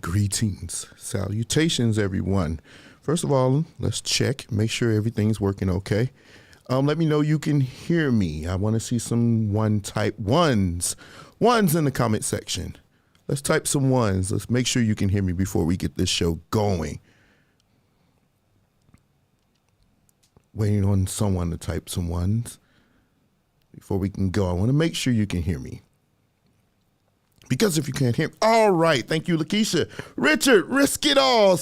Greetings, salutations, everyone. First of all, let's check, make sure everything's working okay. Let me know you can hear me. I want to see some type ones in the comment section. Let's type some ones. Let's make sure you can hear me before we get this show going. Waiting on someone to type some ones before we can go. I want to make sure you can hear me. Because if you can't hear me, all right. Thank you, Lakeisha. Richard, risk it all.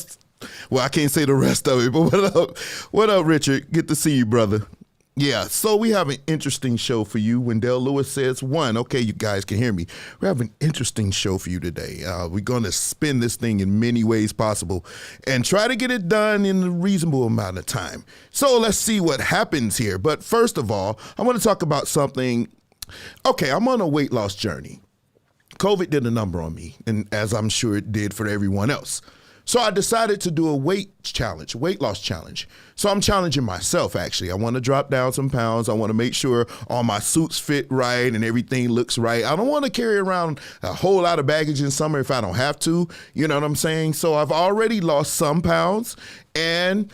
Well, I can't say the rest of it, but what up? What up, Richard? Good to see you, brother. Yeah, so we have an interesting show for you. Wendell Lewis says one. Okay, you guys can hear me. We have an interesting show for you today. We're going to spin this thing in many ways possible and try to get it done in a reasonable amount of time. So let's see what happens here. But first of all, I want to talk about something. Okay, I'm on a weight loss journey. COVID did a number on me, and as I'm sure it did for everyone else. So I decided to do a weight loss challenge. So I'm challenging myself, actually. I want to drop down some pounds. I want to make sure all my suits fit right and everything looks right. I don't want to carry around a whole lot of baggage in summer if I don't have to. You know what I'm saying? So I've already lost some pounds, and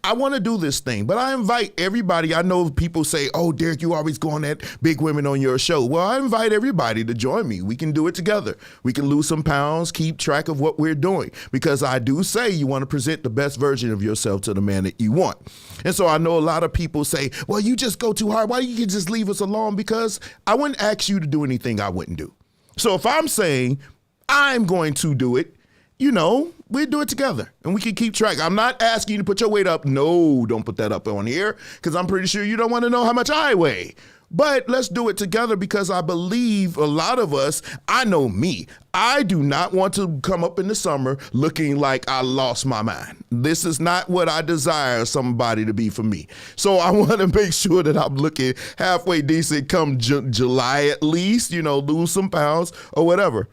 I want to do this thing, but I invite everybody. I know people say, oh, Derek, you always go on that big women on your show. Well, I invite everybody to join me. We can do it together. We can lose some pounds, keep track of what we're doing, because I do say you want to present the best version of yourself to the man that you want. And so I know a lot of people say, well, you just go too hard. Why don't you just leave us alone? Because I wouldn't ask you to do anything I wouldn't do. So if I'm saying I'm going to do it, you know, we do it together and we can keep track. I'm not asking you to put your weight up. No, don't put that up on here because I'm pretty sure you don't want to know how much I weigh. But let's do it together because I believe a lot of us, I know me, I do not want to come up in the summer looking like I lost my mind. This is not what I desire somebody to be for me. So I want to make sure that I'm looking halfway decent come July at least, you know, lose some pounds or whatever.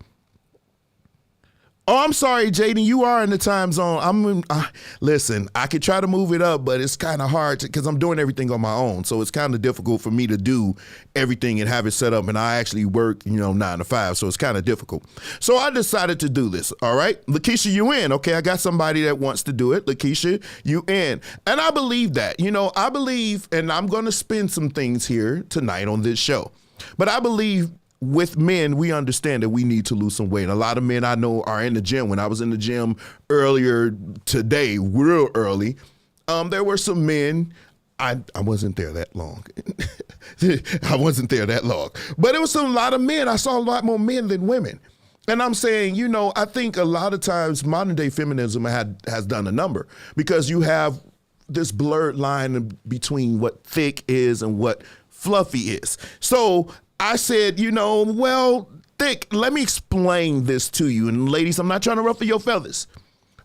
Oh, I'm sorry, Jaden, you are in the time zone. Listen, I could try to move it up, but it's kind of hard because I'm doing everything on my own. So it's kind of difficult for me to do everything and have it set up. And I actually work, 9 to 5. So it's kind of difficult. So I decided to do this. All right. Lakeisha, you in. Okay. I got somebody that wants to do it. Lakeisha, you in. And I believe that, I believe, and I'm going to spin some things here tonight on this show, but I believe with men, we understand that we need to lose some weight. A lot of men I know are in the gym. When I was in the gym earlier today, real early, there were some men. I wasn't there that long. I wasn't there that long. But it was a lot of men. I saw a lot more men than women. And I'm saying, I think a lot of times modern day feminism has done a number because you have this blurred line between what thick is and what fluffy is. So I said, thick, let me explain this to you. And ladies, I'm not trying to ruffle your feathers,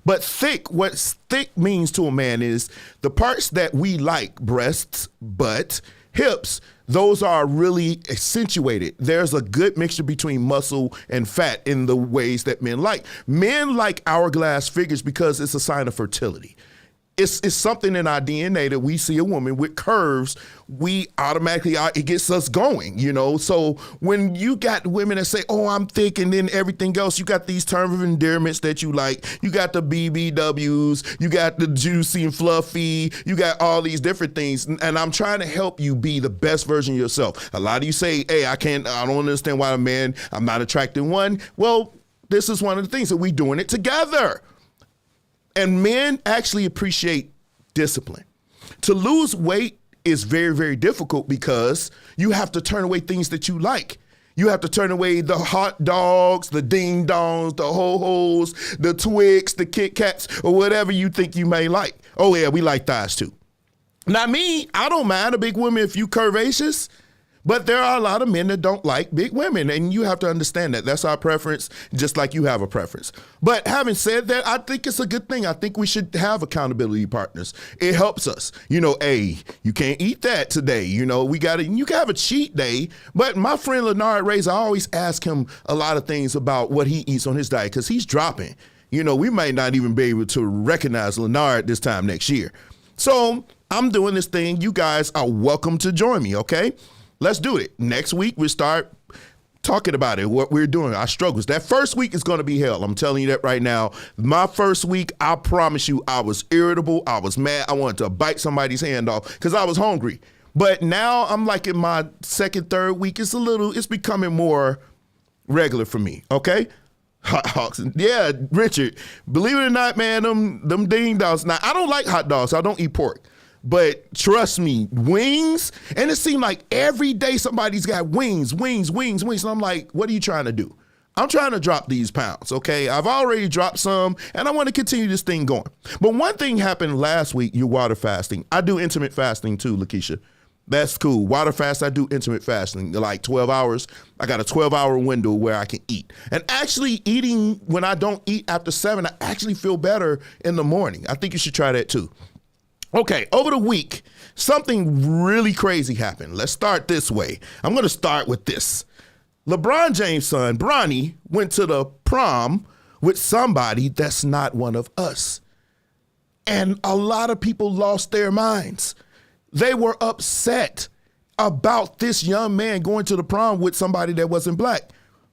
but what thick means to a man is the parts that we like, breasts, butt, hips, those are really accentuated. There's a good mixture between muscle and fat in the ways that men like. Men like hourglass figures because it's a sign of fertility. It's something in our DNA that we see a woman with curves, we automatically, it gets us going, So when you got women that say, oh, I'm thick, and then everything else, you got these terms of endearments that you like. You got the BBWs, you got the juicy and fluffy, you got all these different things. And I'm trying to help you be the best version of yourself. A lot of you say, hey, I don't understand why I'm not attracting one. Well, this is one of the things that we're doing it together. And men actually appreciate discipline. To lose weight is very, very difficult because you have to turn away things that you like. You have to turn away the hot dogs, the ding dongs, the ho-hos, the Twix, the Kit Kats, or whatever you think you may like. Oh yeah, we like thighs too. Now me, I don't mind a big woman if you curvaceous. But there are a lot of men that don't like big women, and you have to understand that. That's our preference, just like you have a preference. But having said that, I think it's a good thing. I think we should have accountability partners. It helps us. Hey, you can't eat that today. You can have a cheat day. But my friend Leonard Reyes, I always ask him a lot of things about what he eats on his diet because he's dropping. We might not even be able to recognize Leonard this time next year. So I'm doing this thing. You guys are welcome to join me, okay? Let's do it. Next week, we start talking about it, what we're doing, our struggles. That first week is going to be hell. I'm telling you that right now. My first week, I promise you, I was irritable. I was mad. I wanted to bite somebody's hand off because I was hungry. But now I'm like in my second, third week. It's becoming more regular for me. Okay. Hot dogs. Yeah, Richard, believe it or not, man, them ding dogs. Now, I don't like hot dogs. I don't eat pork. But trust me, wings, and it seemed like every day somebody's got wings. And I'm like, what are you trying to do? I'm trying to drop these pounds, okay? I've already dropped some, and I want to continue this thing going. But one thing happened last week, you're water fasting. I do intermittent fasting too, Lakeisha. That's cool. Water fast, I do intermittent fasting, like 12 hours. I got a 12-hour window where I can eat. And actually eating when I don't eat after 7, I actually feel better in the morning. I think you should try that too. Okay, over the week, something really crazy happened. Let's start this way. I'm going to start with this. LeBron James' son, Bronny, went to the prom with somebody that's not one of us. And a lot of people lost their minds. They were upset about this young man going to the prom with somebody that wasn't black.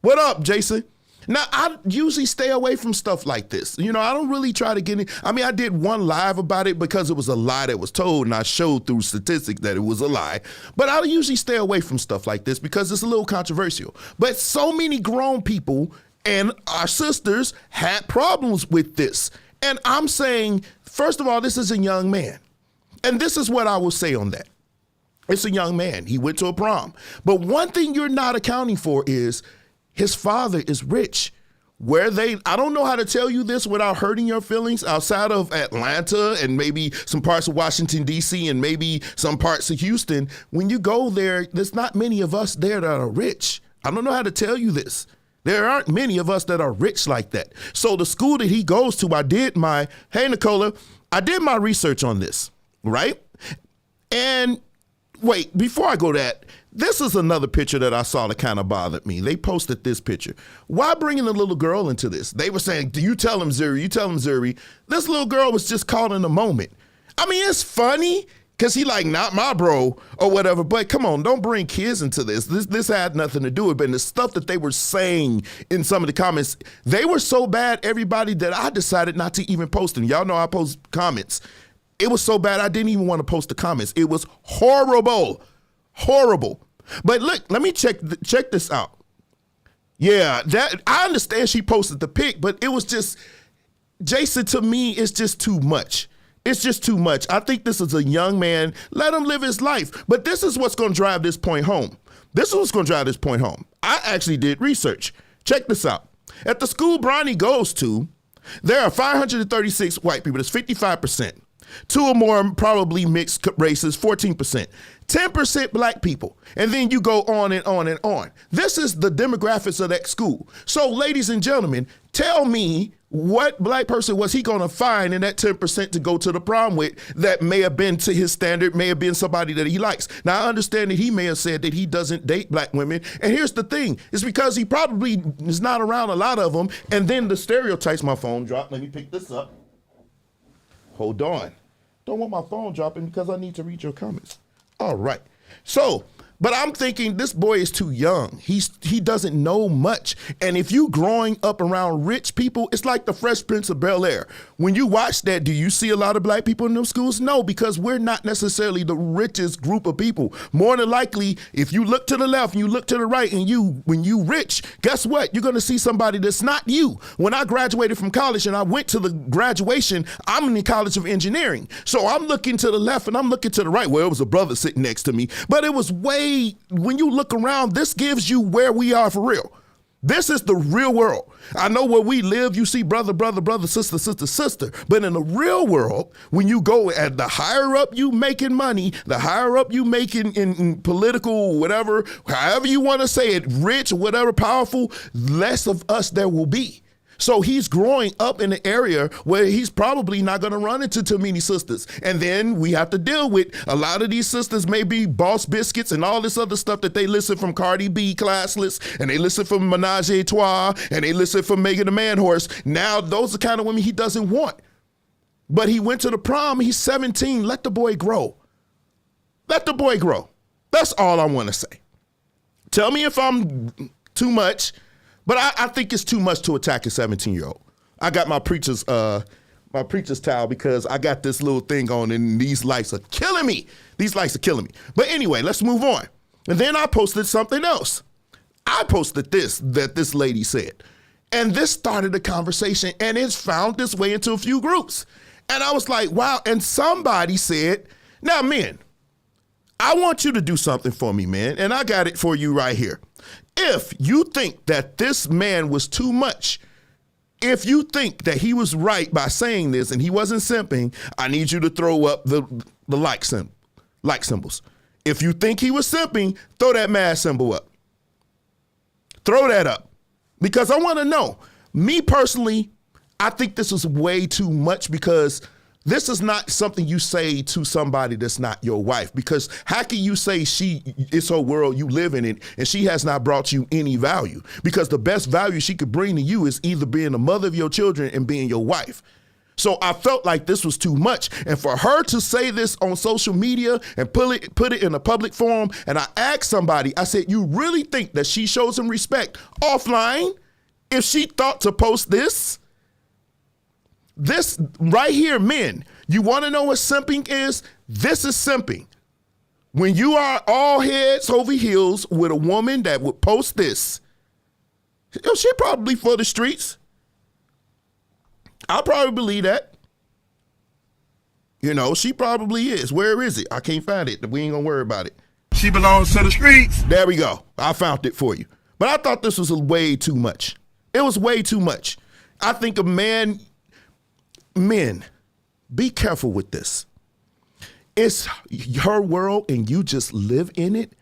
What up, Jason? Now, I usually stay away from stuff like this. You know, I don't really try to get in. I mean, I did one live about it because it was a lie that was told, and I showed through statistics that it was a lie. But I usually stay away from stuff like this because it's a little controversial. But so many grown people and our sisters had problems with this. And I'm saying, first of all, this is a young man. And this is what I will say on that. It's a young man. He went to a prom. But one thing you're not accounting for is his father is rich. I don't know how to tell you this without hurting your feelings, outside of Atlanta and maybe some parts of Washington, D.C., and maybe some parts of Houston. When you go there, there's not many of us there that are rich. I don't know how to tell you this. There aren't many of us that are rich like that. So the school that he goes to, hey, Nicola, I did my research on this, right? And wait, before I go to that, this is another picture that I saw that kind of bothered me. They posted this picture. Why bringing the little girl into this? They were saying, do you tell him, Zuri? You tell him, Zuri. This little girl was just caught in a moment. I mean, it's funny because he like, not my bro or whatever. But come on, don't bring kids into this. This had nothing to do with it. And the stuff that they were saying in some of the comments, they were so bad, everybody, that I decided not to even post them. Y'all know I post comments. It was so bad, I didn't even want to post the comments. It was horrible. But look, let me check this out. Yeah, that I understand she posted the pic, but it was just, Jason, to me, it's just too much. It's just too much. I think this is a young man. Let him live his life. But this is what's going to drive this point home. I actually did research. Check this out. At the school Bronny goes to, there are 536 white people. That's 55%. 2 or more probably mixed races, 14%. 10% black people. And then you go on and on and on. This is the demographics of that school. So, ladies and gentlemen, tell me what black person was he going to find in that 10% to go to the prom with that may have been to his standard, may have been somebody that he likes. Now, I understand that he may have said that he doesn't date black women. And here's the thing. It's because he probably is not around a lot of them. And then the stereotypes, my phone dropped. Let me pick this up. Hold on. Don't want my phone dropping because I need to read your comments. All right. So, but I'm thinking this boy is too young. He doesn't know much. And if you growing up around rich people, it's like the Fresh Prince of Bel-Air. When you watch that, do you see a lot of black people in those schools? No, because we're not necessarily the richest group of people. More than likely, if you look to the left and you look to the right and when you rich, guess what? You're going to see somebody that's not you. When I graduated from college and I went to the graduation, I'm in the College of Engineering. So I'm looking to the left and I'm looking to the right. Well, it was a brother sitting next to me, but it was when you look around, this gives you where we are for real. This is the real world. I know where we live, you see brother, sister. But in the real world, when you go at the higher up you making money, the higher up you making in political, whatever, however you want to say it, rich, whatever, powerful, less of us there will be. So he's growing up in an area where he's probably not going to run into too many sisters. And then we have to deal with a lot of these sisters may be boss biscuits and all this other stuff that they listen from Cardi B, Classless, and they listen from Menage a Trois, and they listen from Megan the Man Horse. Now, those are the kind of women he doesn't want. But he went to the prom. He's 17. Let the boy grow. Let the boy grow. That's all I want to say. Tell me if I'm too much. But I think it's too much to attack a 17-year-old. I got my preacher's towel because I got this little thing on and these lights are killing me. These lights are killing me. But anyway, let's move on. And then I posted something else. I posted that this lady said. And this started a conversation and it's found its way into a few groups. And I was like, wow. And somebody said, now men, I want you to do something for me, man. And I got it for you right here. If you think that this man was too much, if you think that he was right by saying this and he wasn't simping, I need you to throw up the like symbols. If you think he was simping, throw that mad symbol up. Throw that up. Because I want to know, me personally, I think this is way too much because this is not something you say to somebody that's not your wife. Because how can you say it's her world, you live in it, and she has not brought you any value? Because the best value she could bring to you is either being the mother of your children and being your wife. So I felt like this was too much. And for her to say this on social media and put it in a public forum, and I asked somebody, I said, you really think that she shows him respect offline if she thought to post this? This right here, men, you want to know what simping is? This is simping. When you are all heads over heels with a woman that would post this, she probably for the streets. I'll probably believe that. She probably is. Where is it? I can't find it. We ain't gonna worry about it. She belongs to the streets. There we go. I found it for you. But I thought this was way too much. It was way too much. I think men, be careful with this. It's her world and you just live in it.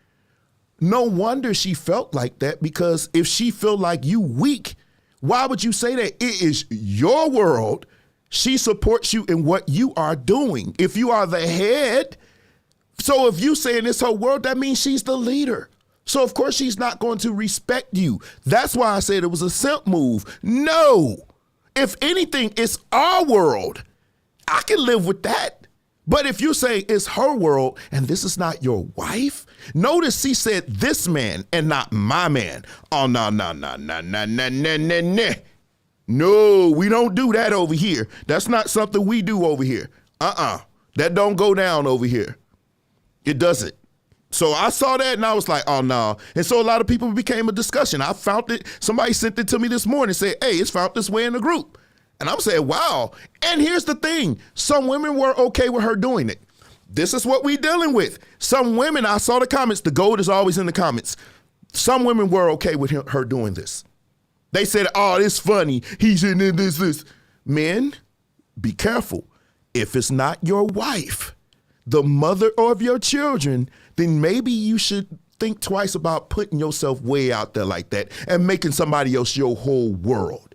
No wonder she felt like that, because if she feel like you weak, why would you say that? It is your world. She supports you in what you are doing. If you are the head, so if you saying it's her world, that means she's the leader. So of course she's not going to respect you. That's why I said it was a simp move. No, if anything, it's our world. I can live with that. But if you say it's her world and this is not your wife, notice he said this man and not my man. Oh, no. No, we don't do that over here. That's not something we do over here. That don't go down over here. It doesn't. So I saw that and I was like, oh, no. And so a lot of people became a discussion. I found it. Somebody sent it to me this morning and said, hey, it's found this way in the group. And I'm saying, wow. And here's the thing. Some women were okay with her doing it. This is what we dealing with. Some women, I saw the comments. The gold is always in the comments. Some women were okay with her doing this. They said, oh, it's funny. He's in this. Men, be careful. If it's not your wife, the mother of your children, then maybe you should think twice about putting yourself way out there like that and making somebody else your whole world.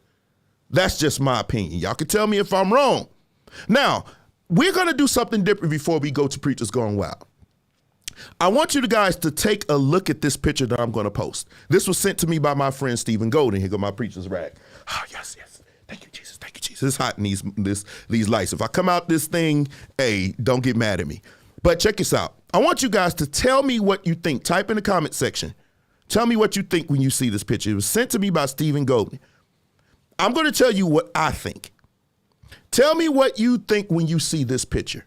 That's just my opinion. Y'all can tell me if I'm wrong. Now, we're going to do something different before we go to Preachers Gone Wild. I want you guys to take a look at this picture that I'm going to post. This was sent to me by my friend Stephen Golden. Here go my preacher's rag. Oh, yes. Thank you, Jesus. Thank you, Jesus. It's hot in these lights. If I come out this thing, hey, don't get mad at me. But check this out. I want you guys to tell me what you think. Type in the comment section. Tell me what you think when you see this picture. It was sent to me by Stephen Golden. I'm going to tell you what I think. Tell me what you think when you see this picture.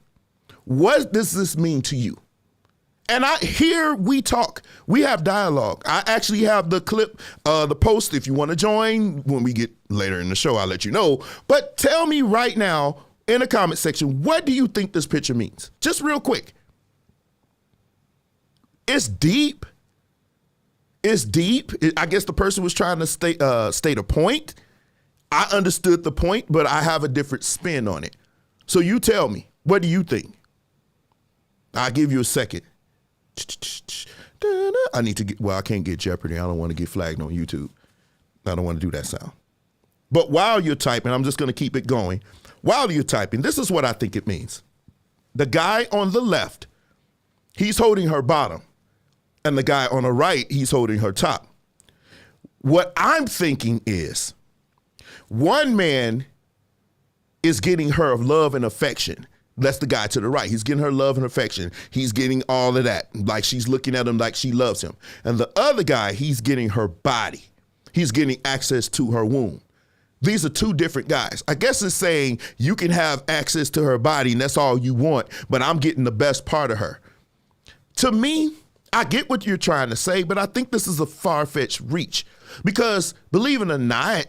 What does this mean to you? And here we talk. We have dialogue. I actually have the clip, the post. If you want to join, when we get later in the show, I'll let you know. But tell me right now in the comment section, what do you think this picture means? Just real quick. It's deep. It's deep. I guess the person was trying to state a point. I understood the point, but I have a different spin on it. So you tell me, what do you think? I'll give you a second. I need to get, I can't get Jeopardy. I don't want to get flagged on YouTube. I don't want to do that sound. But while you're typing, I'm just going to keep it going. While you're typing, this is what I think it means. The guy on the left, he's holding her bottom. And the guy on the right, he's holding her top. What I'm thinking is, one man is getting her love and affection. That's the guy to the right. He's getting her love and affection. He's getting all of that. Like she's looking at him like she loves him. And the other guy, he's getting her body. He's getting access to her womb. These are two different guys. I guess it's saying you can have access to her body and that's all you want, but I'm getting the best part of her. To me, I get what you're trying to say, but I think this is a far-fetched reach because believe it or not,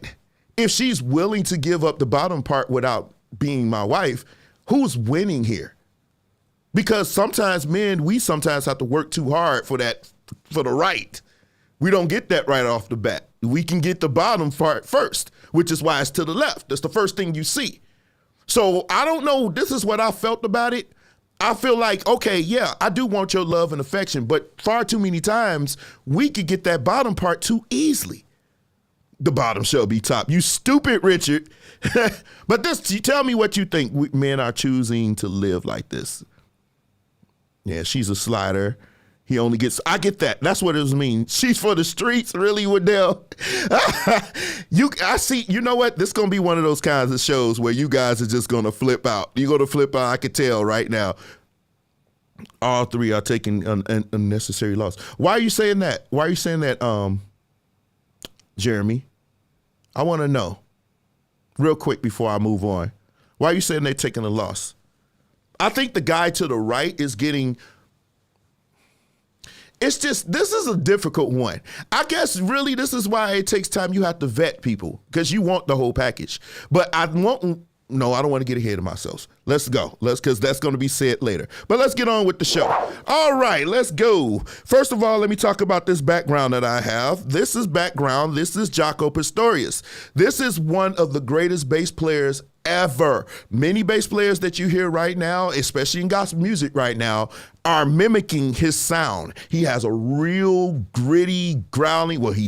if she's willing to give up the bottom part without being my wife, who's winning here? Because sometimes men, we sometimes have to work too hard for the right. We don't get that right off the bat. We can get the bottom part first, which is why it's to the left. That's the first thing you see. So I don't know. This is what I felt about it. I feel like, okay, yeah, I do want your love and affection, but far too many times we could get that bottom part too easily. The bottom shall be top. You stupid, Richard. But tell me what you think men are choosing to live like this. Yeah, she's a slider. He only gets, I get that. That's what it means. She's for the streets, really, Waddell? I see, you know what? This is going to be one of those kinds of shows where you guys are just going to flip out. You're going to flip out, I could tell right now. All three are taking unnecessary loss. Why are you saying that? Why are you saying that, Jeremy? I want to know, real quick before I move on. Why are you saying they're taking a loss? I think the guy to the right is getting... It's just, this is a difficult one. I guess really this is why it takes time. You have to vet people because you want the whole package. But I don't want to get ahead of myself. Let's go. Because that's going to be said later. But let's get on with the show. All right, let's go. First of all, let me talk about this background that I have. This is background. This is Jaco Pastorius. This is one of the greatest bass players ever. Many bass players that you hear right now, especially in gospel music right now, are mimicking his sound. He has a real gritty, growling, well, he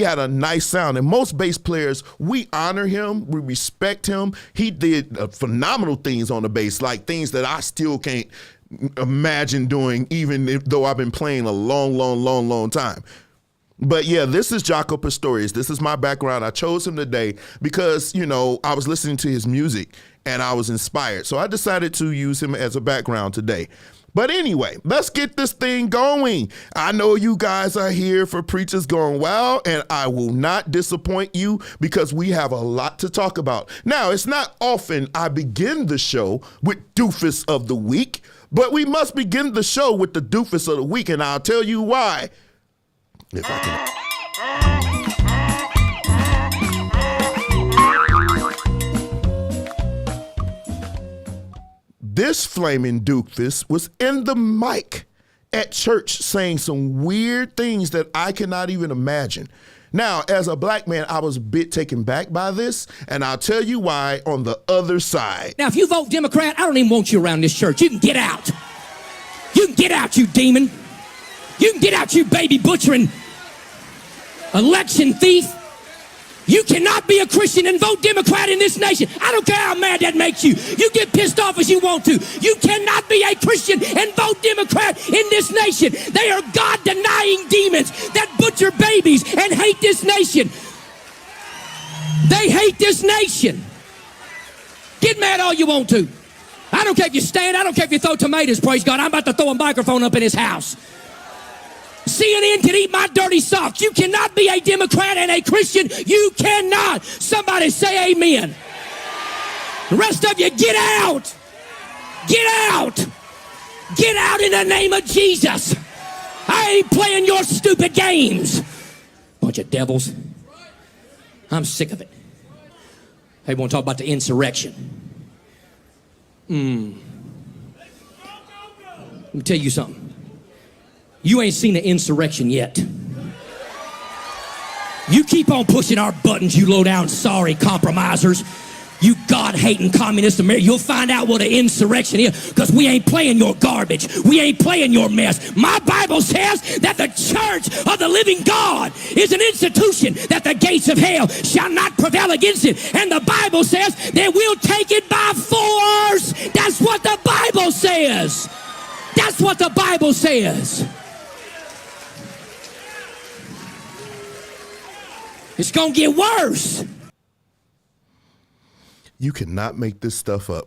had a nice sound. And most bass players, we honor him, we respect him. He did phenomenal things on the bass, like things that I still can't imagine doing, even though I've been playing a long time. But yeah, this is Jaco Pastorius. This is my background. I chose him today because, I was listening to his music and I was inspired. So I decided to use him as a background today. But anyway, let's get this thing going. I know you guys are here for Preachers Going Wild, and I will not disappoint you because we have a lot to talk about. Now, it's not often I begin the show with Doofus of the Week, but we must begin the show with the Doofus of the Week, and I'll tell you why. If I can. This flaming doofus was in the mic at church saying some weird things that I cannot even imagine. Now, as a black man, I was a bit taken back by this, and I'll tell you why on the other side. Now, if you vote Democrat, I don't even want you around this church. You can get out. You can get out, you demon. You can get out, you baby butchering election thief. You cannot be a Christian and vote Democrat in this nation. I don't care how mad that makes you. You get pissed off as you want to. You cannot be a Christian and vote Democrat in this nation. They are God-denying demons that butcher babies and hate this nation. They hate this nation. Get mad all you want to. I don't care if you stand. I don't care if you throw tomatoes, praise God. I'm about to throw a microphone up in his house. CNN can eat my dirty socks. You cannot be a Democrat and a Christian. You cannot. Somebody say amen. The rest of you, get out. Get out. Get out in the name of Jesus. I ain't playing your stupid games. Bunch of devils. I'm sick of it. Hey, want to talk about the insurrection? Let me tell you something. You ain't seen an insurrection yet. You keep on pushing our buttons, you low-down sorry compromisers. You God-hating communist America. You'll find out what an insurrection is because we ain't playing your garbage. We ain't playing your mess. My Bible says that the church of the living God is an institution that the gates of hell shall not prevail against it. And the Bible says that we'll take it by force. That's what the Bible says. That's what the Bible says. It's going to get worse. You cannot make this stuff up.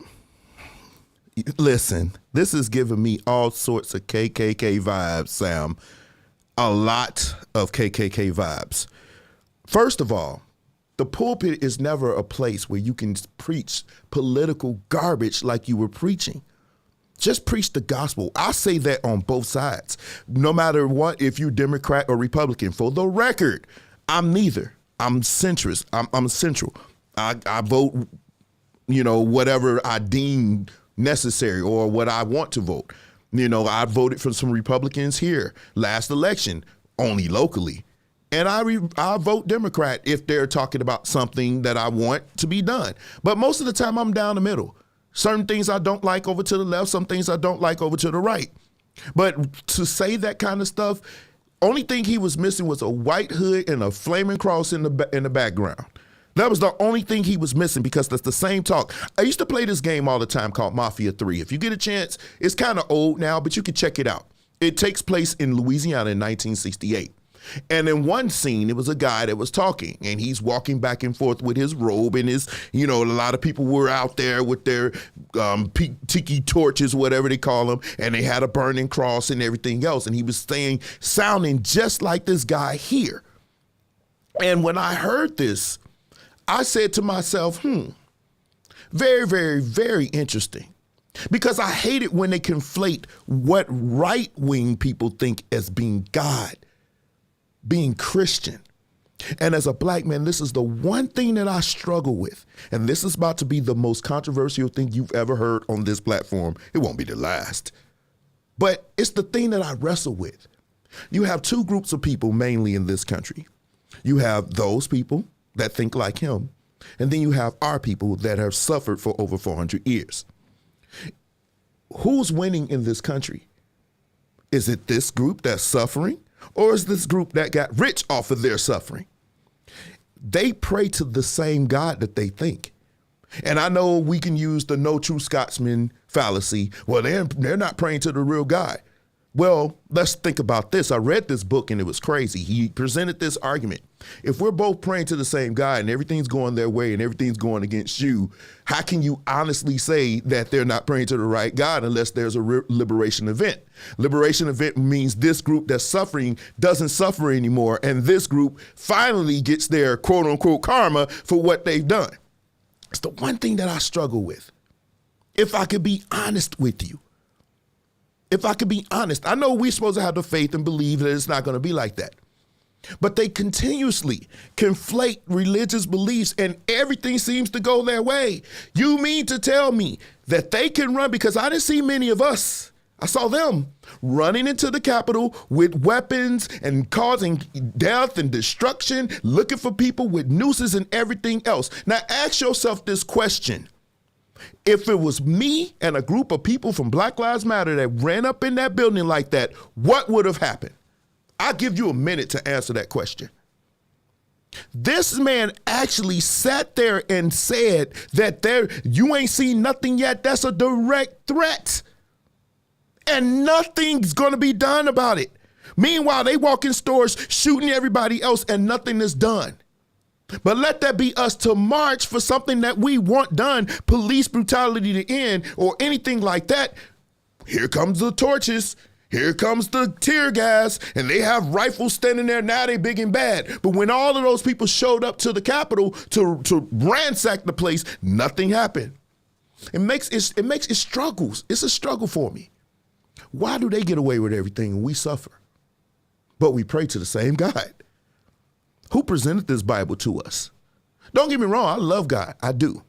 Listen, this is giving me all sorts of KKK vibes, Sam. A lot of KKK vibes. First of all, the pulpit is never a place where you can preach political garbage like you were preaching. Just preach the gospel. I say that on both sides. No matter what, if you're Democrat or Republican, for the record, I'm neither. I'm centrist. I'm central. I vote, whatever I deem necessary or what I want to vote. I voted for some Republicans here last election, only locally. And I vote Democrat if they're talking about something that I want to be done. But most of the time, I'm down the middle. Certain things I don't like over to the left, some things I don't like over to the right. But to say that kind of stuff, only thing he was missing was a white hood and a flaming cross in the background. That was the only thing he was missing, because that's the same talk. I used to play this game all the time called Mafia 3. If you get a chance, it's kind of old now, but you can check it out. It takes place in Louisiana in 1968. And in one scene, it was a guy that was talking, and he's walking back and forth with his robe and his, a lot of people were out there with their tiki torches, whatever they call them, and they had a burning cross and everything else. And he was sounding just like this guy here. And when I heard this, I said to myself, very, very, very interesting. Because I hate it when they conflate what right-wing people think as being God, being Christian. And as a black man, this is the one thing that I struggle with. And this is about to be the most controversial thing you've ever heard on this platform. It won't be the last. But it's the thing that I wrestle with. You have two groups of people mainly in this country. You have those people that think like him, and then you have our people that have suffered for over 400 years. Who's winning in this country? Is it this group that's suffering, or is this group that got rich off of their suffering? They pray to the same God that they think. And I know we can use the no true Scotsman fallacy. Well, they're not praying to the real God. Well, let's think about this. I read this book and it was crazy. He presented this argument. If we're both praying to the same God and everything's going their way and everything's going against you, how can you honestly say that they're not praying to the right God unless there's a liberation event? Liberation event means this group that's suffering doesn't suffer anymore, and this group finally gets their quote unquote karma for what they've done. It's the one thing that I struggle with. If I could be honest with you. If I could be honest, I know we're supposed to have the faith and believe that it's not going to be like that. But they continuously conflate religious beliefs and everything seems to go their way. You mean to tell me that they can run? Because I didn't see many of us. I saw them running into the Capitol with weapons and causing death and destruction, looking for people with nooses and everything else. Now ask yourself this question. If it was me and a group of people from Black Lives Matter that ran up in that building like that, what would have happened? I'll give you a minute to answer that question. This man actually sat there and said that you ain't seen nothing yet. That's a direct threat. And nothing's going to be done about it. Meanwhile, they walk in stores shooting everybody else and nothing is done. But let that be us to march for something that we want done, police brutality to end or anything like that. Here comes the torches. Here comes the tear gas, and they have rifles standing there. Now they big and bad. But when all of those people showed up to the Capitol to ransack the place, nothing happened. It struggles. It's a struggle for me. Why do they get away with everything and we suffer? But we pray to the same God. Who presented this Bible to us? Don't get me wrong, I love God, I do.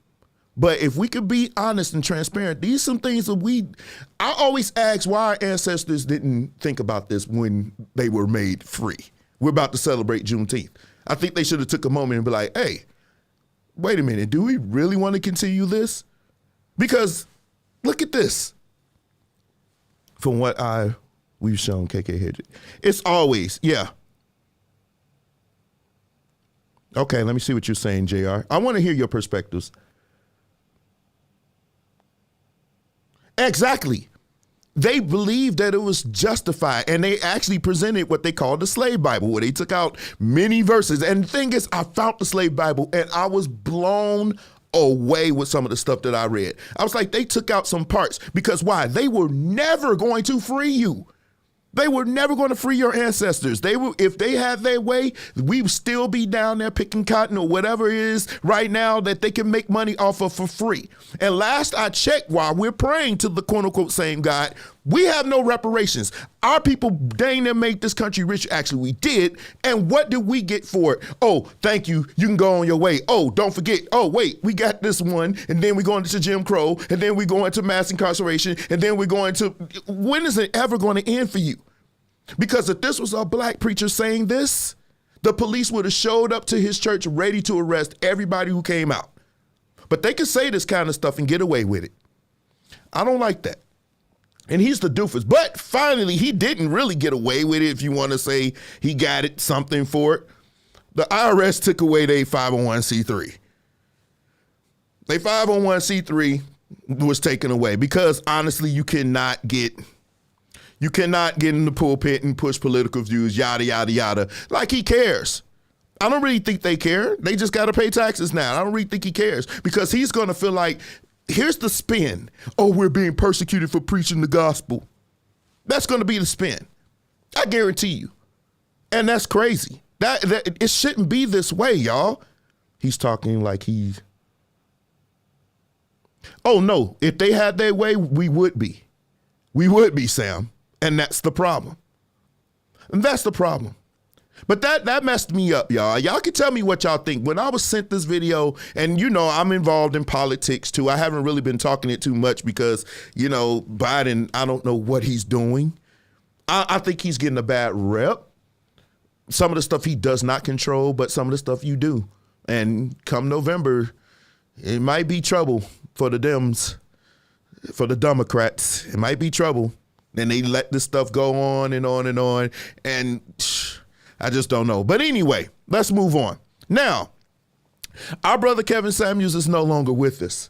But if we could be honest and transparent, these are some things that I always ask why our ancestors didn't think about this when they were made free. We're about to celebrate Juneteenth. I think they should have took a moment and be like, hey, wait a minute, do we really want to continue this? Because look at this. From what we've shown KK here, it's always, yeah. Okay, let me see what you're saying, JR. I want to hear your perspectives. Exactly. They believed that it was justified, and they actually presented what they called the slave Bible, where they took out many verses. And the thing is, I found the slave Bible, and I was blown away with some of the stuff that I read. I was like, they took out some parts because why? They were never going to free you. They were never going to free your ancestors. They were, if they had their way, we would still be down there picking cotton or whatever it is right now that they can make money off of for free. And last I checked, while we're praying to the quote unquote same God, we have no reparations. Our people dang near made this country rich. Actually, we did. And what did we get for it? Oh, thank you. You can go on your way. Oh, don't forget. Oh, wait, we got this one. And then we go into Jim Crow. And then we go into mass incarceration. And then we're going to, when is it ever going to end for you? Because if this was a black preacher saying this, the police would have showed up to his church ready to arrest everybody who came out. But they can say this kind of stuff and get away with it. I don't like that. And he's the doofus. But finally, he didn't really get away with it, if you want to say he got it, something for it. The IRS took away their 501c3. Their 501c3 was taken away because, honestly, you cannot get in the pulpit and push political views, yada, yada, yada, like he cares. I don't really think they care. They just got to pay taxes now. I don't really think he cares because he's going to feel like, here's the spin. Oh, we're being persecuted for preaching the gospel. That's going to be the spin. I guarantee you. And that's crazy. That it shouldn't be this way, y'all. He's talking like he's. Oh, no. If they had their way, we would be. We would be, Sam. And that's the problem. And that's the problem. But that messed me up, y'all. Y'all can tell me what y'all think. When I was sent this video, and you know, I'm involved in politics too. I haven't really been talking it too much because, you know, Biden, I don't know what he's doing. I think he's getting a bad rep. Some of the stuff he does not control, but some of the stuff you do. And come November, it might be trouble for the Dems, for the Democrats. It might be trouble. And they let this stuff go on and on and on. And I just don't know. But anyway, let's move on. Now, our brother Kevin Samuels is no longer with us.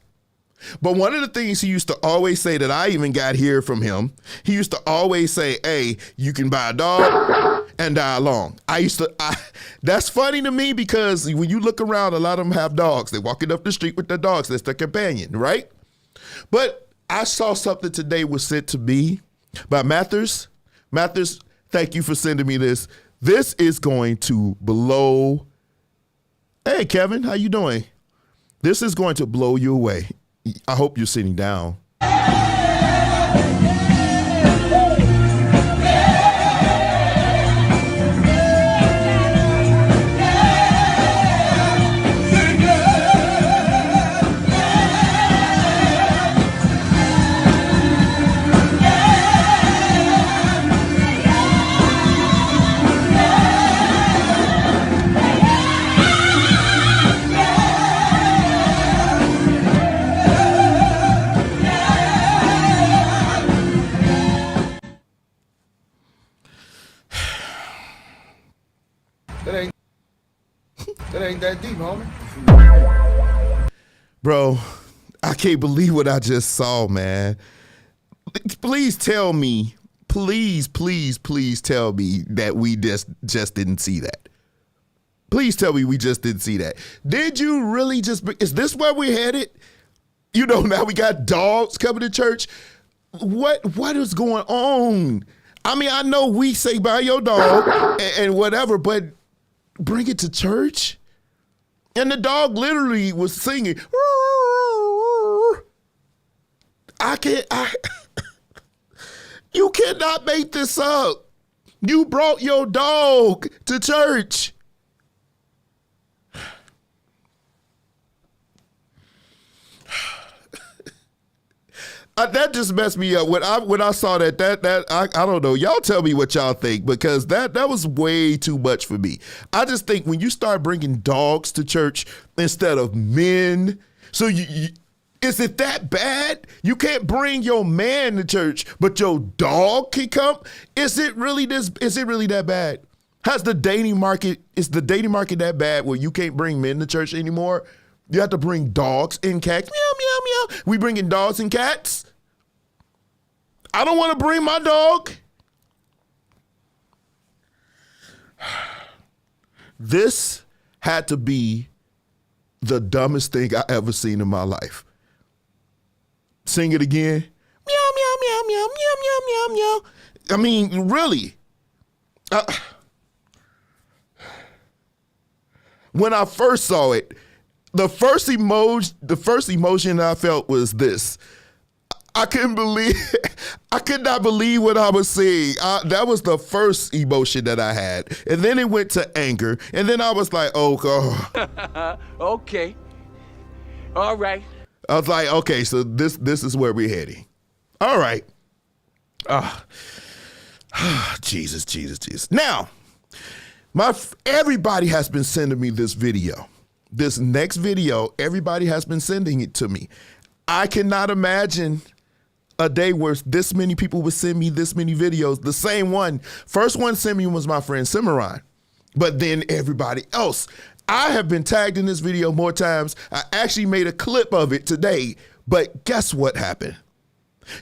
But one of the things he used to always say that I even got here from him, he used to always say, hey, you can buy a dog and die alone. That's funny to me because when you look around, a lot of them have dogs. They're walking up the street with their dogs. That's their companion, right? But I saw something today was sent to me by Mathers. Mathers, thank you for sending me this. This is going to blow. Hey, Kevin, how you doing? This is going to blow you away. I hope you're sitting down. That ain't that deep, homie. Bro, I can't believe what I just saw, man. Please tell me, please tell me that we just didn't see that. Please tell me we just didn't see that. Did you really is this where we're headed? You know, now we got dogs coming to church. What is going on? I mean, I know we say buy your dog and whatever, but bring it to church? And the dog literally was singing. You cannot make this up. You brought your dog to church. That just messed me up. When I saw that I don't know. Y'all tell me what y'all think, because that was way too much for me. I just think when you start bringing dogs to church instead of men, so is it that bad? You can't bring your man to church, but your dog can come? Is it really that bad? Is the dating market that bad where you can't bring men to church anymore? You have to bring dogs and cats. Meow, meow, meow. We bringing dogs and cats? I don't want to bring my dog. This had to be the dumbest thing I ever seen in my life. Sing it again. Meow, meow, meow, meow, meow, meow, meow, meow. I mean, really. When I first saw it, the first emotion I felt was this. I could not believe what I was seeing. That was the first emotion that I had. And then it went to anger. And then I was like, oh, God. Okay. All right. I was like, okay, so this is where we're heading. All right. Jesus. Now, everybody has been sending me this video. This next video, everybody has been sending it to me. I cannot imagine a day where this many people would send me this many videos. The same one. First one sent me was my friend Cimarron. But then everybody else. I have been tagged in this video more times. I actually made a clip of it today. But guess what happened?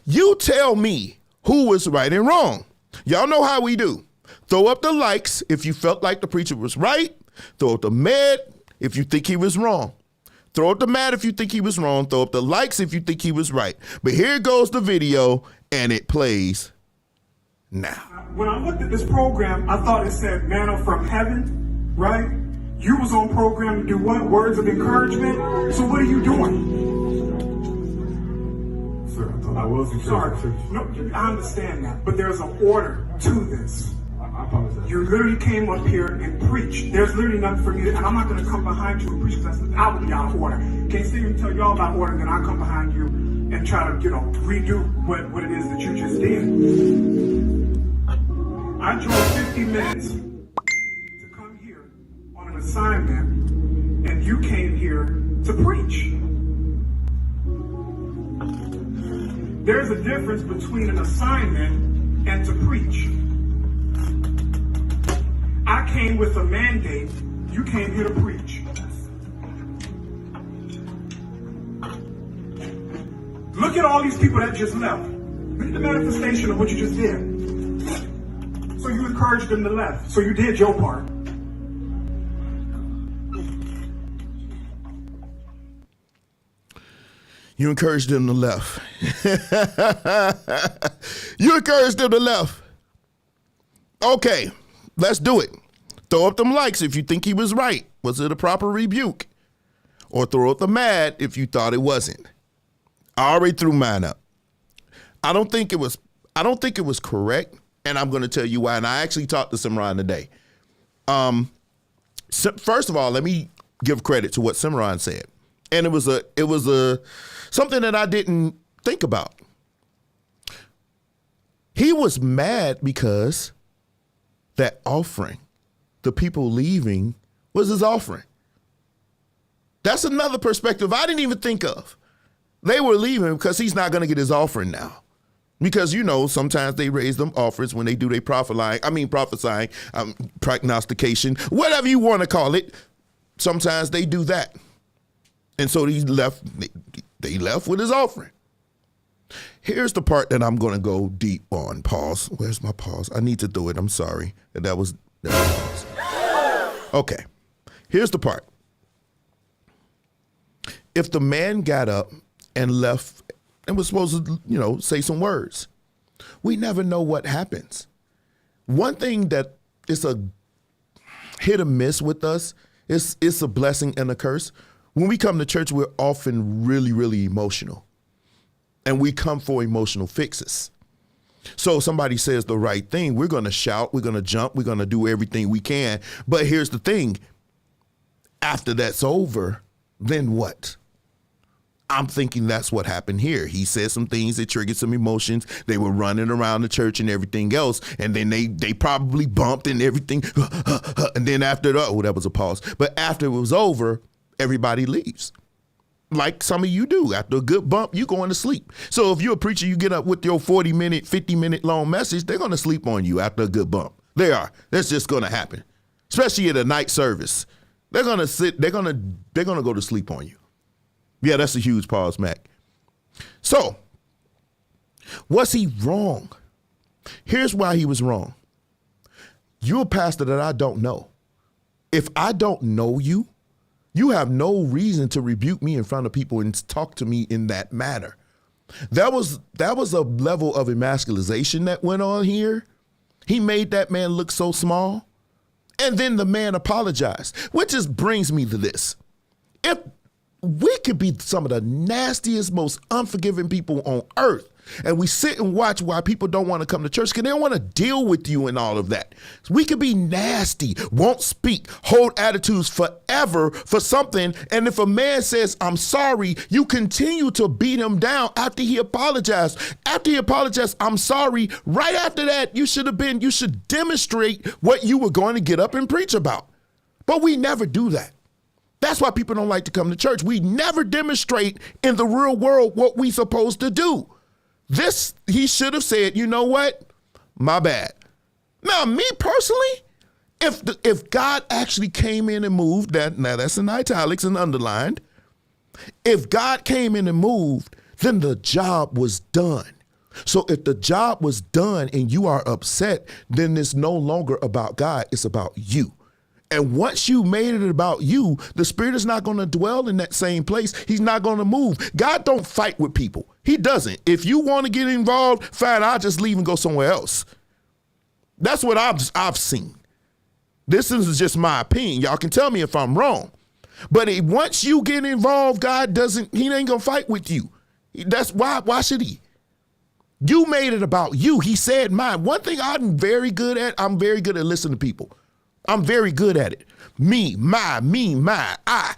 You tell me who was right and wrong. Y'all know how we do. Throw up the likes if you felt like the preacher was right. Throw up the med if you think he was wrong. Throw up the mad if you think he was wrong. Throw up the likes if you think he was right. But here goes the video, and it plays now. When I looked at this program, I thought it said manna from heaven, right? You was on program to do what? Words of encouragement? So what are you doing? Sir, I thought I was Sorry. No, I understand that. But there's an order to this. I apologize. You literally came up here and preached. There's literally nothing for me to, and I'm not going to come behind you and preach because I would be out of order. Can't sit here and tell y'all about order, and then I come behind you and try to, redo what it is that you just did. I drove 50 minutes to come here on an assignment, and you came here to preach. There's a difference between an assignment and to preach. I came with a mandate. You came here to preach. Look at all these people that just left. Look at the manifestation of what you just did. So you encouraged them to left. So you did your part. You encouraged them to left. You encouraged them to left. Okay, let's do it. Throw up them likes if you think he was right. Was it a proper rebuke? Or throw up the mad if you thought it wasn't. I already threw mine up. I don't think it was correct, and I'm going to tell you why. And I actually talked to Cimarron today. First of all, let me give credit to what Cimarron said. And it was something that I didn't think about. He was mad because that offering, the people leaving, was his offering. That's another perspective I didn't even think of. They were leaving because he's not going to get his offering now. Because, sometimes they raise them offerings when they do their prophesying, prognostication, whatever you want to call it. Sometimes they do that. And so they left with his offering. Here's the part that I'm going to go deep on. Pause. Where's my pause? I need to do it. I'm sorry. That was pause. Okay. Here's the part. If the man got up and left and was supposed to, say some words, we never know what happens. One thing that is a hit or miss with us is it's a blessing and a curse. When we come to church, we're often really, really emotional. And we come for emotional fixes. So if somebody says the right thing, we're going to shout, we're going to jump, we're going to do everything we can. But here's the thing. After that's over, then what? I'm thinking that's what happened here. He said some things that triggered some emotions. They were running around the church and everything else. And then they probably bumped and everything. And then after that was a pause. But after it was over, everybody leaves. Like some of you do. After a good bump, you're going to sleep. So if you're a preacher, you get up with your 40-minute, 50-minute long message, they're going to sleep on you after a good bump. They are. That's just going to happen. Especially at a night service. They're going to sit, they're going to go to sleep on you. Yeah, that's a huge pause, Mac. So, was he wrong? Here's why he was wrong. You're a pastor that I don't know. If I don't know you, You have no reason to rebuke me in front of people and talk to me in that manner. That was a level of emasculization that went on here. He made that man look so small. And then the man apologized, which just brings me to this. If we could be some of the nastiest, most unforgiving people on earth, and we sit and watch why people don't want to come to church because they don't want to deal with you and all of that. We could be nasty, won't speak, hold attitudes forever for something. And if a man says, I'm sorry, you continue to beat him down after he apologized. After he apologized, I'm sorry. Right after that, you should demonstrate what you were going to get up and preach about. But we never do that. That's why people don't like to come to church. We never demonstrate in the real world what we supposed to do. This, he should have said, you know what? My bad. Now, me personally, if God actually came in and moved, now that's in italics and underlined. If God came in and moved, then the job was done. So if the job was done and you are upset, then it's no longer about God, it's about you. And once you made it about you, the Spirit is not going to dwell in that same place. He's not going to move. God don't fight with people. He doesn't. If you want to get involved, fine, I'll just leave and go somewhere else. That's what I've seen. This is just my opinion. Y'all can tell me if I'm wrong. But once you get involved, he ain't going to fight with you. That's why should he? You made it about you. He said mine. One thing I'm very good at listening to people. I'm very good at it. Me, my, I.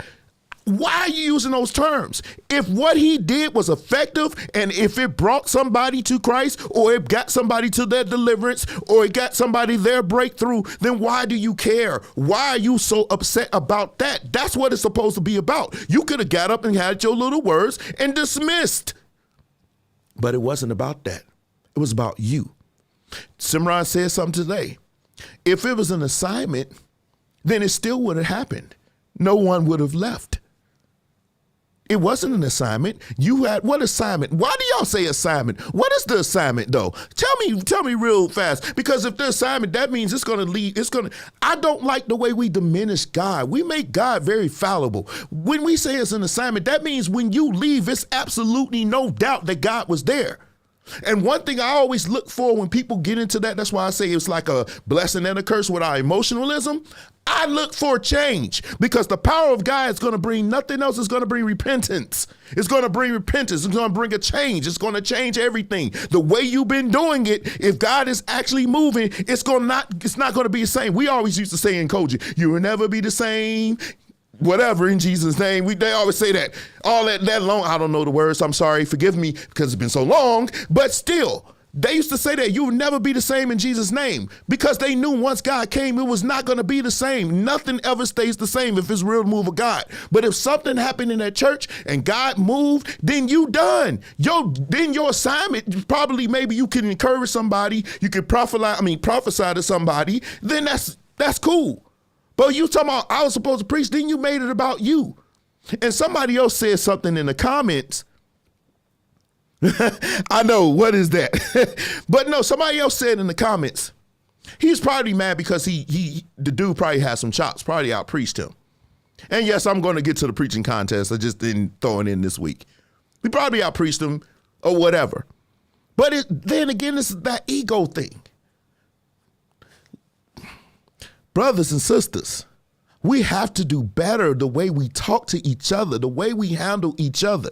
Why are you using those terms? If what he did was effective and if it brought somebody to Christ or it got somebody to their deliverance or it got somebody their breakthrough, then why do you care? Why are you so upset about that? That's what it's supposed to be about. You could have got up and had your little words and dismissed. But it wasn't about that. It was about you. Simran said something today. If it was an assignment, then it still would have happened. No one would have left. It wasn't an assignment. You had what assignment? Why do y'all say assignment? What is the assignment though? Tell me real fast. Because if the assignment, that means it's going to lead. I don't like the way we diminish God. We make God very fallible. When we say it's an assignment, that means when you leave, it's absolutely no doubt that God was there. And one thing I always look for when people get into that's why I say it's like a blessing and a curse with our emotionalism. I look for change because the power of God is going to bring nothing else. It's going to bring repentance. It's going to bring repentance. It's going to bring a change. It's going to change everything. The way you've been doing it, if God is actually moving, it's not going to be the same. We always used to say in coaching, you will never be the same. Whatever in Jesus' name. They always say that. All that long. I don't know the words. I'm sorry. Forgive me because it's been so long. But still, they used to say that you will never be the same in Jesus' name because they knew once God came, it was not going to be the same. Nothing ever stays the same if it's real move of God. But if something happened in that church and God moved, then you done. Then your assignment, probably maybe you can encourage somebody. You could prophesy to somebody. Then that's cool. But you talking about I was supposed to preach, then you made it about you. And somebody else said something in the comments. I know, what is that? But no, somebody else said in the comments, he's probably mad because the dude probably has some chops, probably out-preached him. And yes, I'm going to get to the preaching contest. I just didn't throw it in this week. We probably out-preached him or whatever. But then again, this is that ego thing. Brothers and sisters, we have to do better the way we talk to each other, the way we handle each other.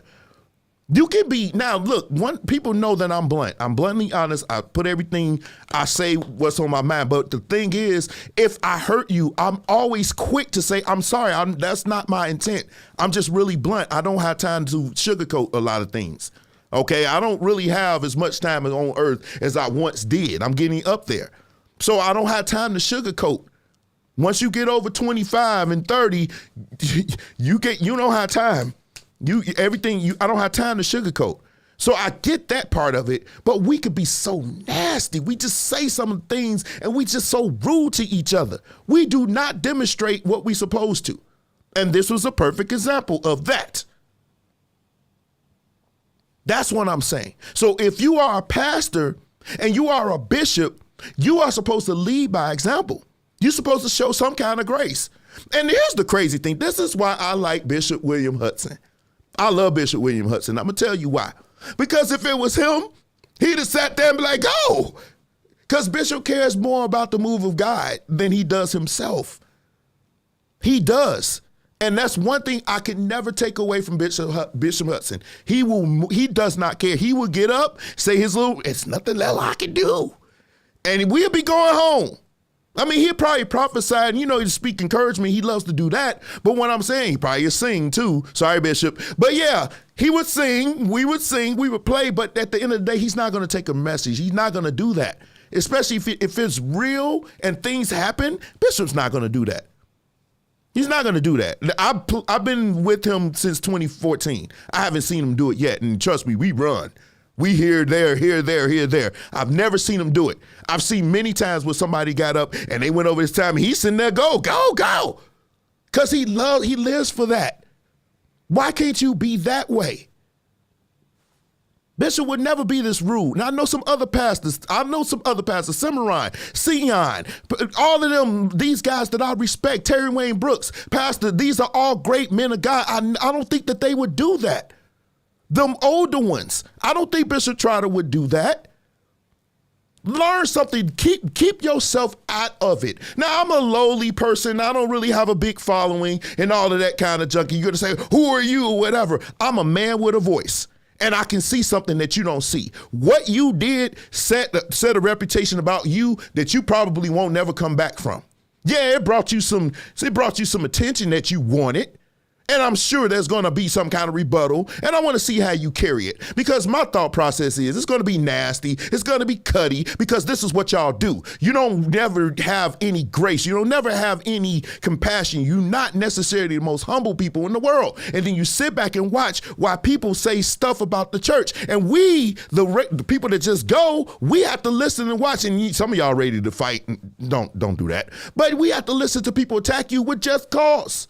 You can be, now look, people know that I'm blunt. I'm bluntly honest. I put everything, I say what's on my mind. But the thing is, if I hurt you, I'm always quick to say, I'm sorry, that's not my intent. I'm just really blunt. I don't have time to sugarcoat a lot of things. Okay, I don't really have as much time on earth as I once did. I'm getting up there. So I don't have time to sugarcoat. Once you get over 25 and 30, you don't have time. I don't have time to sugarcoat. So I get that part of it, but we could be so nasty. We just say some things and we just so rude to each other. We do not demonstrate what we're supposed to. And this was a perfect example of that. That's what I'm saying. So if you are a pastor and you are a bishop, you are supposed to lead by example. You're supposed to show some kind of grace. And here's the crazy thing. This is why I like Bishop William Hudson. I love Bishop William Hudson. I'm going to tell you why. Because if it was him, he'd have sat there and be like, go. Because Bishop cares more about the move of God than he does himself. He does. And that's one thing I can never take away from Bishop Hudson. He does not care. He will get up, say his little, it's nothing that I can do. And we'll be going home. I mean, he'll probably prophesy and, he'll speak encouragement. He loves to do that. But what I'm saying, he probably sing too. Sorry, Bishop. But yeah, he would sing, we would play. But at the end of the day, he's not going to take a message. He's not going to do that. Especially if it's real and things happen, Bishop's not going to do that. He's not going to do that. I've been with him since 2014. I haven't seen him do it yet. And trust me, we run. We here, there. I've never seen him do it. I've seen many times where somebody got up and they went over his time and he's sitting there, go. Because he lives for that. Why can't you be that way? Bishop would never be this rude. Now, I know some other pastors, Cimarron, Sion, all of them, these guys that I respect, Terry Wayne Brooks, Pastor, these are all great men of God. I don't think that they would do that. Them older ones, I don't think Bishop Trotter would do that. Learn something. Keep yourself out of it. Now, I'm a lowly person. I don't really have a big following and all of that kind of junk. You're going to say, who are you or whatever. I'm a man with a voice. And I can see something that you don't see. What you did set a reputation about you that you probably won't never come back from. Yeah, it brought you some attention that you wanted. And I'm sure there's going to be some kind of rebuttal. And I want to see how you carry it. Because my thought process is it's going to be nasty. It's going to be cutty because this is what y'all do. You don't never have any grace. You don't never have any compassion. You're not necessarily the most humble people in the world. And then you sit back and watch why people say stuff about the church. And we, the people that just go, we have to listen and watch. And some of y'all ready to fight. Don't do that. But we have to listen to people attack you with just cause.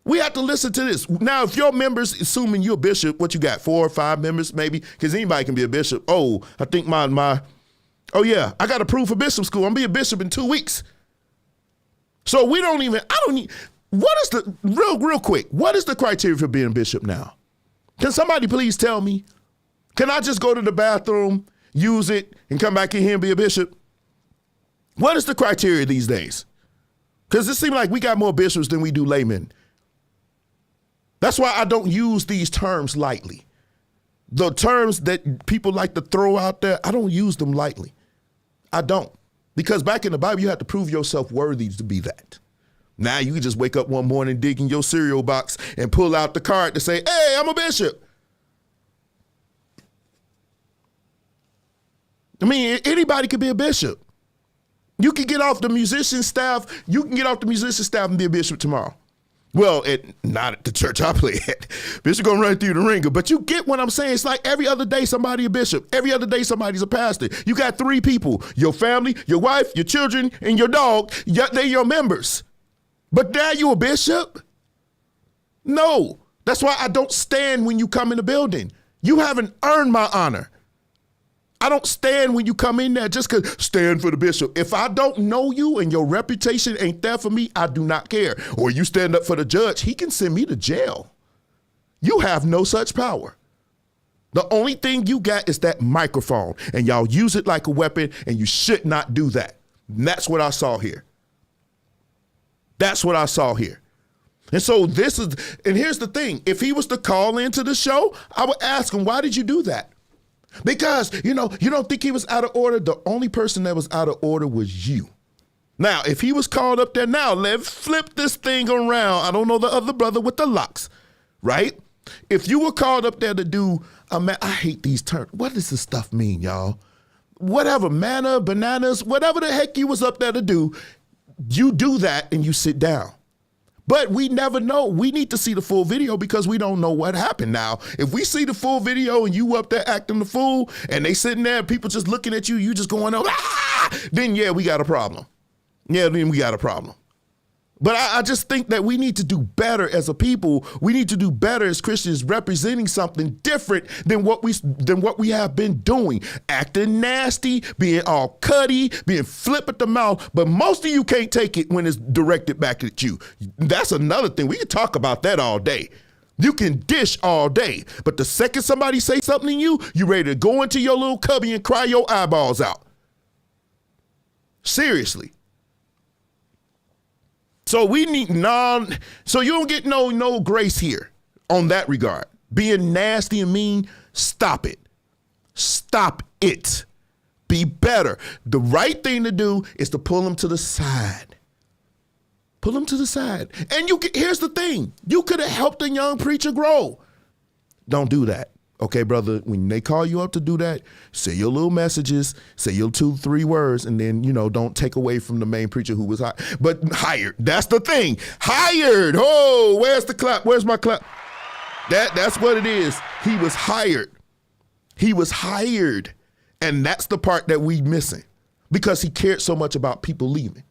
We have to listen to this. Now, if your members, assuming you're a bishop, what you got, 4 or 5 members maybe? Because anybody can be a bishop. Oh, I think I got approved for bishop school. I'm going to be a bishop in 2 weeks. So what is the, real quick, what is the criteria for being a bishop now? Can somebody please tell me? Can I just go to the bathroom, use it, and come back in here and be a bishop? What is the criteria these days? Because it seems like we got more bishops than we do laymen. That's why I don't use these terms lightly. The terms that people like to throw out there, I don't use them lightly. I don't. Because back in the Bible, you have to prove yourself worthy to be that. Now you can just wake up one morning, dig in your cereal box and pull out the card to say, hey, I'm a bishop. I mean, anybody could be a bishop. You can get off the musician staff. You can get off the musician staff and be a bishop tomorrow. Well, not at the church I play at. Bishop gonna run through the ringer. But you get what I'm saying. It's like every other day somebody a bishop. Every other day somebody's a pastor. You got 3 people, your family, your wife, your children, and your dog. They're your members. But now you a bishop? No. That's why I don't stand when you come in the building. You haven't earned my honor. I don't stand when you come in there just because stand for the bishop. If I don't know you and your reputation ain't there for me, I do not care. Or you stand up for the judge, he can send me to jail. You have no such power. The only thing you got is that microphone, and y'all use it like a weapon, and you should not do that. And that's what I saw here. That's what I saw here. And so and here's the thing. If he was to call into the show, I would ask him, why did you do that? Because, you don't think he was out of order? The only person that was out of order was you. Now, if he was called up there now, let's flip this thing around. I don't know the other brother with the locks, right? If you were called up there to do, I hate these terms. What does this stuff mean, y'all? Whatever, manna, bananas, whatever the heck you was up there to do, you do that and you sit down. But we never know. We need to see the full video because we don't know what happened. Now, if we see the full video and you up there acting the fool and they sitting there, people just looking at you, you just going, then yeah, we got a problem. Yeah, then we got a problem. But I just think that we need to do better as a people. We need to do better as Christians, representing something different than what we have been doing. Acting nasty, being all cutty, being flip at the mouth. But most of you can't take it when it's directed back at you. That's another thing. We can talk about that all day. You can dish all day. But the second somebody say something to you, you ready to go into your little cubby and cry your eyeballs out. Seriously. So we need so you don't get no grace here on that regard. Being nasty and mean, stop it. Stop it. Be better. The right thing to do is to pull them to the side. Pull them to the side. And here's the thing. You could have helped a young preacher grow. Don't do that. Okay, brother, when they call you up to do that, say your little messages, say your 2-3 words, and then, don't take away from the main preacher who was hired. But hired, that's the thing. Hired. Oh, where's the clap? Where's my clap? That's what it is. He was hired. He was hired. And that's the part that we missing because he cared so much about people leaving.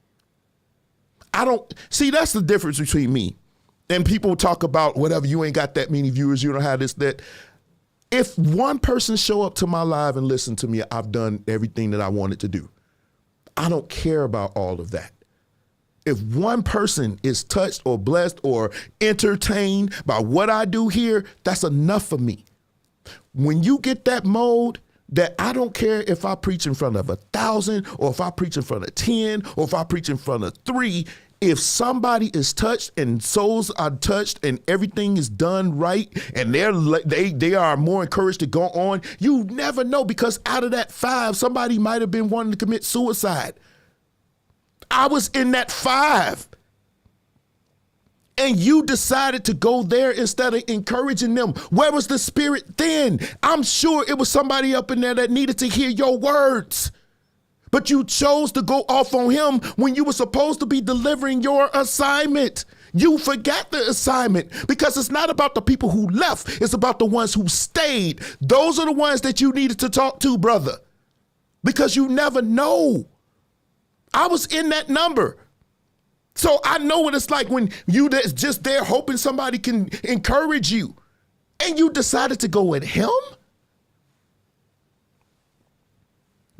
That's the difference between me and people talk about whatever, you ain't got that many viewers, you don't have this, that. If one person show up to my live and listen to me, I've done everything that I wanted to do. I don't care about all of that. If one person is touched or blessed or entertained by what I do here, that's enough for me. When you get that mode that I don't care if I preach in front of 1,000 or if I preach in front of 10 or if I preach in front of 3, if somebody is touched and souls are touched and everything is done right and they are more encouraged to go on, you never know, because out of that 5, somebody might have been wanting to commit suicide. I was in that 5. And you decided to go there instead of encouraging them. Where was the spirit then? I'm sure it was somebody up in there that needed to hear your words. But you chose to go off on him when you were supposed to be delivering your assignment. You forgot the assignment because it's not about the people who left. It's about the ones who stayed. Those are the ones that you needed to talk to, brother, because you never know. I was in that number. So I know what it's like when you that's just there hoping somebody can encourage you and you decided to go at him.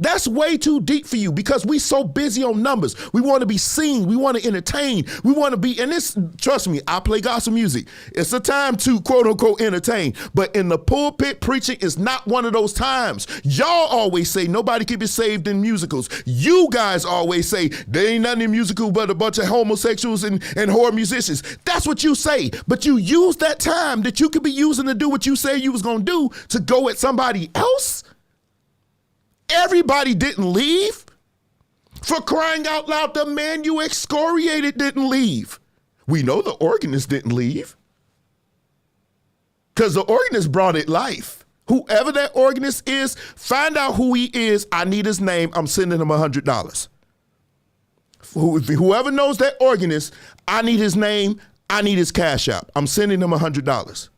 That's way too deep for you because we so busy on numbers. We want to be seen. We want to entertain. We want to be, and this, trust me, I play gospel music. It's a time to quote unquote entertain, but in the pulpit, preaching is not one of those times. Y'all always say nobody can be saved in musicals. You guys always say there ain't nothing in musical but a bunch of homosexuals and whore musicians. That's what you say, but you use that time that you could be using to do what you say you was going to do to go at somebody else. Everybody didn't leave. For crying out loud, the man you excoriated didn't leave. We know the organist didn't leave because the organist brought it life. Whoever that organist is, find out who he is. I need his name. I'm sending him $100. Whoever knows that organist, I need his name. I need his cash app. I'm sending him $100.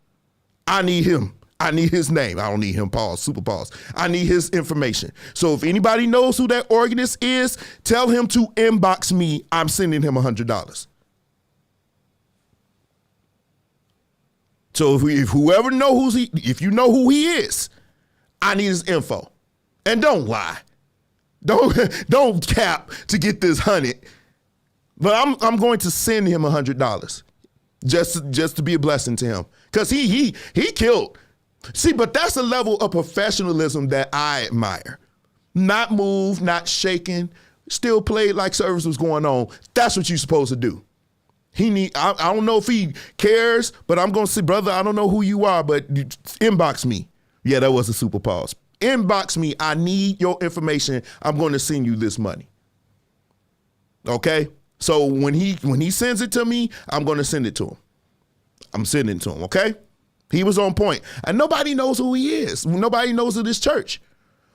I need him. I need his name. I don't need him, super pause. I need his information. So if anybody knows who that organist is, tell him to inbox me. I'm sending him $100. So if whoever knows if you know who he is, I need his info. And don't lie. Don't cap to get this 100. But I'm going to send him $100 just to be a blessing to him. Because he killed. See, but that's a level of professionalism that I admire. Not moved, not shaken, still played like service was going on. That's what you're supposed to do. I don't know if he cares, but I'm going to say, brother, I don't know who you are, but inbox me. Yeah, that was a super pause. Inbox me. I need your information. I'm going to send you this money. Okay? So when he sends it to me, I'm going to send it to him. I'm sending it to him, okay? He was on point. And nobody knows who he is. Nobody knows of this church.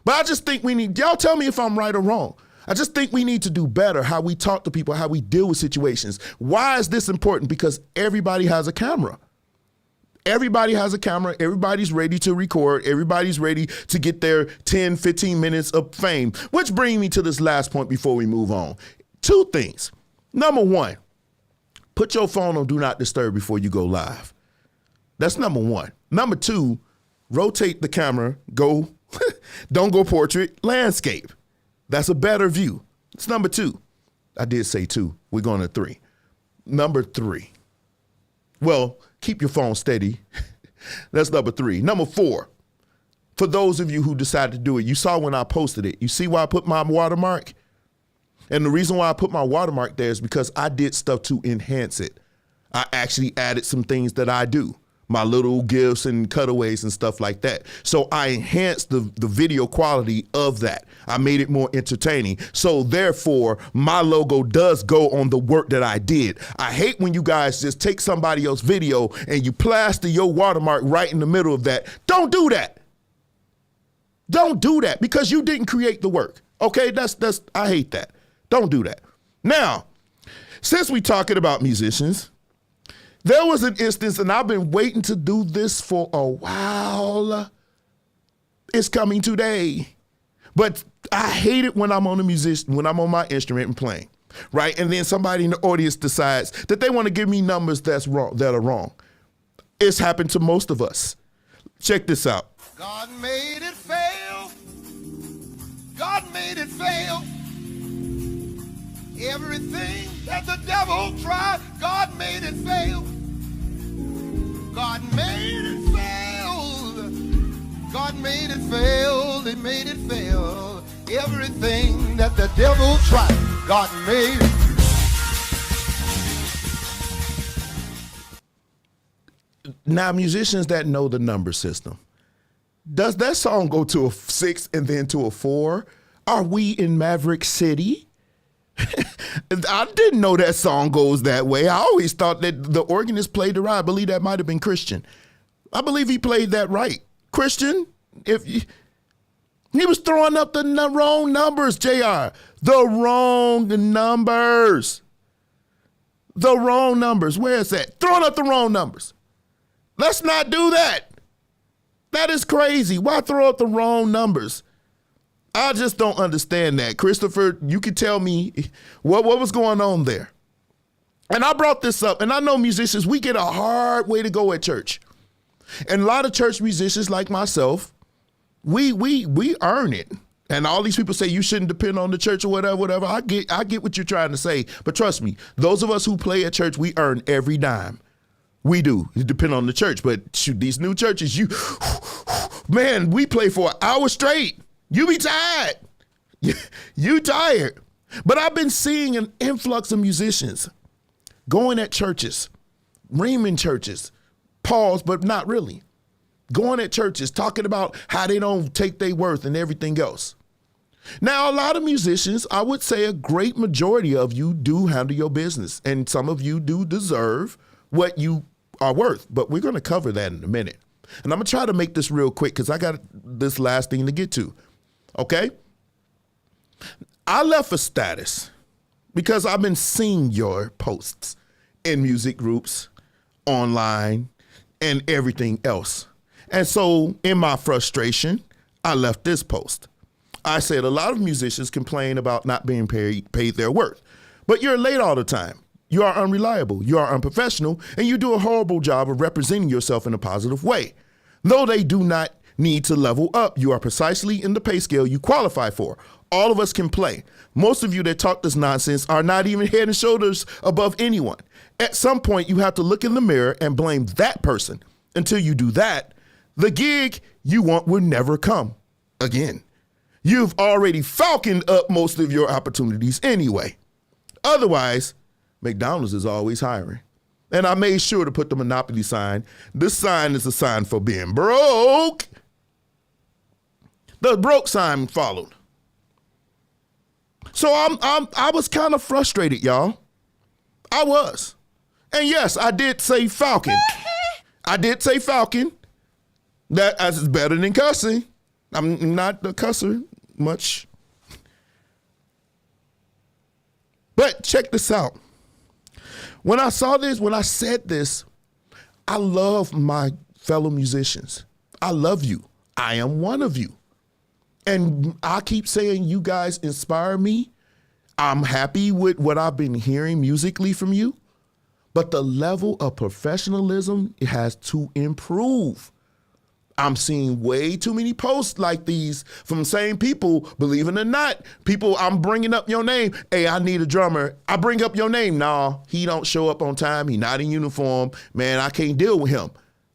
But I just think y'all tell me if I'm right or wrong. I just think we need to do better how we talk to people, how we deal with situations. Why is this important? Because everybody has a camera. Everybody has a camera. Everybody's ready to record. Everybody's ready to get their 10, 15 minutes of fame. Which brings me to this last point before we move on. 2 things. Number 1, Put your phone on Do Not Disturb before you go live. That's number one. Number two, rotate the camera. Don't go portrait, landscape. That's a better view. It's number two. I did say two. We're going to three. Number three. Well, keep your phone steady. That's number three. Number four, for those of you who decided to do it, you saw when I posted it. You see why I put my watermark? And the reason why I put my watermark there is because I did stuff to enhance it. I actually added some things that I do, my little gifs and cutaways and stuff like that. So I enhanced the video quality of that. I made it more entertaining. So therefore, my logo does go on the work that I did. I hate when you guys just take somebody else's video and you plaster your watermark right in the middle of that. Don't do that. Don't do that because you didn't create the work. Okay, I hate that. Don't do that. Now, since we're talking about musicians, there was an instance, and I've been waiting to do this for a while. It's coming today. But I hate it when I'm on when I'm on my instrument and playing, right? And then somebody in the audience decides that they want to give me numbers that are wrong. It's happened to most of us. Check this out. God made it fail. God made it fail. Everything that the devil tried, God made it fail. God made it fail. God made it fail. He made it fail. Everything that the devil tried, God made it. Now, musicians that know the number system, does that song go to a 6 and then to a 4? Are we in Maverick City? I didn't know that song goes that way. I always thought that the organist played the right. I believe that might have been Christian. I believe he played that right. Christian, he was throwing up the wrong numbers, JR. The wrong numbers. The wrong numbers. Where is that? Throwing up the wrong numbers. Let's not do that. That is crazy. Why throw up the wrong numbers? I just don't understand that. Christopher, you can tell me what was going on there. And I brought this up, and I know musicians, we get a hard way to go at church. And a lot of church musicians like myself, we earn it. And all these people say you shouldn't depend on the church or whatever. I get what you're trying to say. But trust me, those of us who play at church, we earn every dime. We do. It depends on the church. But shoot, these new churches, man, we play for an hour straight. You be tired. You tired. But I've been seeing an influx of musicians going at churches, reaming churches, pause, but not really. Going at churches, talking about how they don't take their worth and everything else. Now, a lot of musicians, I would say a great majority of you do handle your business, and some of you do deserve what you are worth, but we're going to cover that in a minute. And I'm going to try to make this real quick because I got this last thing to get to. Okay? I left a status because I've been seeing your posts in music groups, online, and everything else. And so in my frustration, I left this post. I said a lot of musicians complain about not being paid their worth, but you're late all the time. You are unreliable, you are unprofessional, and you do a horrible job of representing yourself in a positive way. Though they do not need to level up, you are precisely in the pay scale you qualify for. All of us can play. Most of you that talk this nonsense are not even head and shoulders above anyone. At some point, you have to look in the mirror and blame that person. Until you do that, the gig you want will never come again. You've already falconed up most of your opportunities anyway. Otherwise, McDonald's is always hiring. And I made sure to put the Monopoly sign. This sign is a sign for being broke. The broke sign followed. So I was kind of frustrated, y'all. I was. And yes, I did say falcon. I did say falcon. That is better than cussing. I'm not a cusser much. But check this out. When I saw this, when I said this, I love my fellow musicians. I love you. I am one of you. And I keep saying you guys inspire me. I'm happy with what I've been hearing musically from you. But the level of professionalism, it has to improve. I'm seeing way too many posts like these from the same people, believe it or not. People, I'm bringing up your name. Hey, I need a drummer. I bring up your name. Nah, he don't show up on time. He not in uniform. Man, I can't deal with him.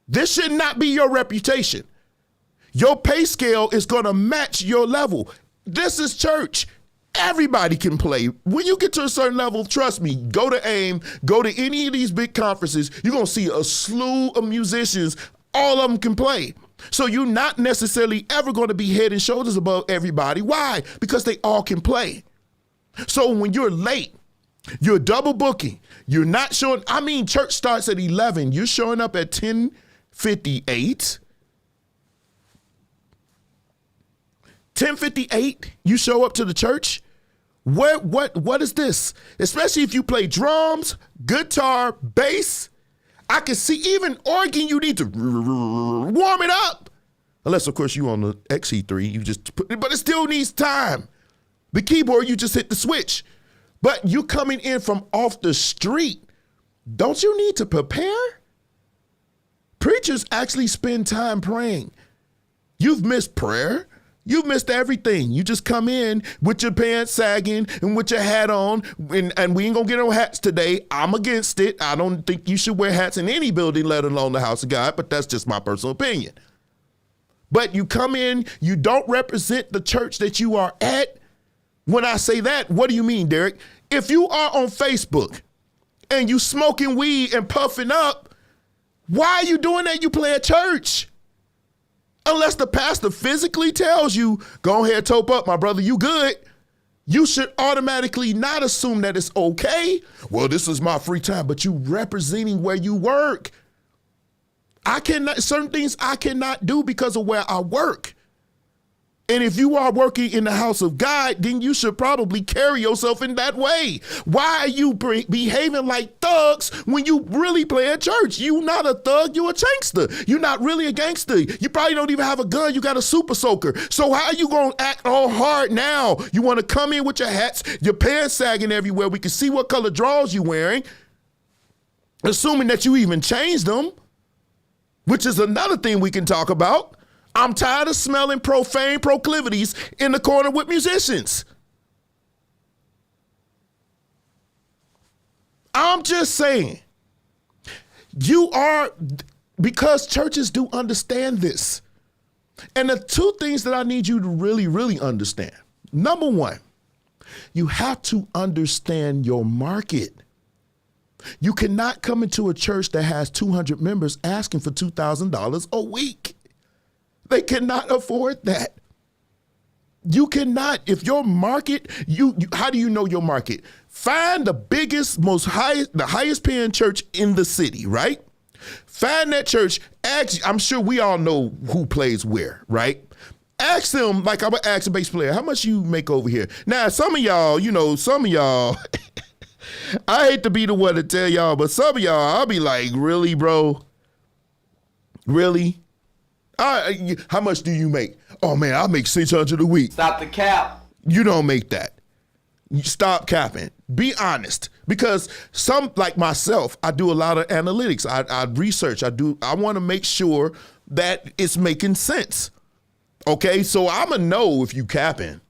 This should not be your reputation. Your pay scale is going to match your level. This is church. Everybody can play. When you get to a certain level, trust me, go to AIM, go to any of these big conferences, you're going to see a slew of musicians. All of them can play. So you're not necessarily ever going to be head and shoulders above everybody. Why? Because they all can play. So when you're late, you're double booking. You're not showing. I mean, church starts at 11. You're showing up at 10:58. 10:58, you show up to the church. What is this? Especially if you play drums, guitar, bass. I can see even organ, you need to warm it up. Unless, of course, you on the XE3, you just put it, but it still needs time. The keyboard, you just hit the switch. But you coming in from off the street, don't you need to prepare? Preachers actually spend time praying. You've missed prayer. You've missed everything. You just come in with your pants sagging and with your hat on, and we ain't gonna get no hats today. I'm against it. I don't think you should wear hats in any building, let alone the house of God, but that's just my personal opinion. But you come in, you don't represent the church that you are at. When I say that, what do you mean, Derek? If you are on Facebook and you smoking weed and puffing up, why are you doing that? You play at church. Unless the pastor physically tells you, go ahead, tope up, my brother, you good. You should automatically not assume that it's okay. Well, this is my free time, but you representing where you work. Certain things I cannot do because of where I work. And if you are working in the house of God, then you should probably carry yourself in that way. Why are you behaving like thugs when you really play at church? You not a thug, you a chankster. You're not really a gangster. You probably don't even have a gun. You got a super soaker. So how are you going to act all hard now? You want to come in with your hats, your pants sagging everywhere. We can see what color drawers you're wearing, assuming that you even changed them, which is another thing we can talk about. I'm tired of smelling profane proclivities in the corner with musicians. I'm just saying, because churches do understand this. And the two things that I need you to really, really understand. Number one, you have to understand your market. You cannot come into a church that has 200 members asking for $2,000 a week. They cannot afford that. You cannot, if your market, how do you know your market? Find the biggest, the highest paying church in the city, right? Find that church, I'm sure we all know who plays where, right? Ask them, like I'm gonna ask a bass player, how much you make over here? Now, some of y'all, I hate to be the one to tell y'all, but some of y'all, I'll be like, really, bro? Really? How much do you make? Oh man, I make $600 a week. Stop the cap. You don't make that. You stop capping. Be honest. Because some, like myself, I do a lot of analytics. I research. I want to make sure that it's making sense. Okay, so I'ma know if you capping.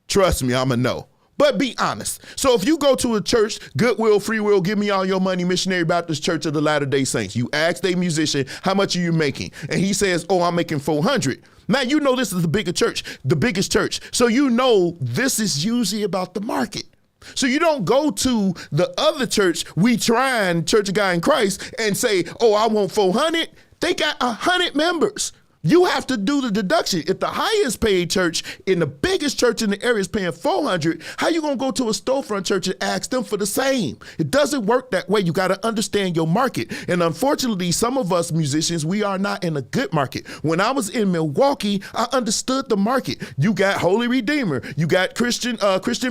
Trust me, I'ma know. But be honest. So if you go to a church, Goodwill, Free Will, Give Me All Your Money, Missionary Baptist Church of the Latter-day Saints, you ask a musician, how much are you making? And he says, oh, I'm making $400. Now, you know this is the biggest church. So you know this is usually about the market. So you don't go to the other church, Church of God in Christ, and say, oh, I want 400. They got 100 members. You have to do the deduction. If the highest paid church in the biggest church in the area is paying $400, how you gonna go to a storefront church and ask them for the same? It doesn't work that way. You gotta understand your market. And unfortunately, some of us musicians, we are not in a good market. When I was in Milwaukee, I understood the market. You got Holy Redeemer, you got Christian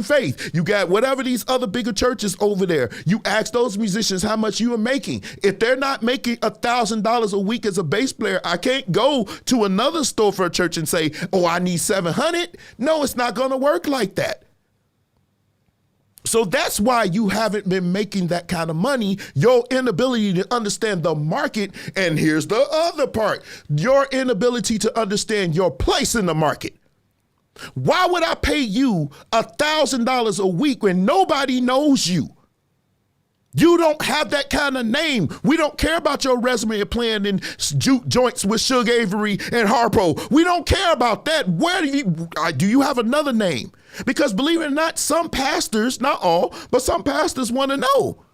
Faith, you got whatever these other bigger churches over there. You ask those musicians how much you are making. If they're not making $1,000 a week as a bass player, I can't go to another store for a church and say, oh, I need 700. No, it's not going to work like that. So that's why you haven't been making that kind of money, your inability to understand the market. And here's the other part, your inability to understand your place in the market. Why would I pay you $1,000 a week when nobody knows you? You don't have that kind of name. We don't care about your resume of playing in juke joints with Suge Avery and Harpo. We don't care about that. Where do you have another name? Because believe it or not, some pastors, not all, but some pastors want to know.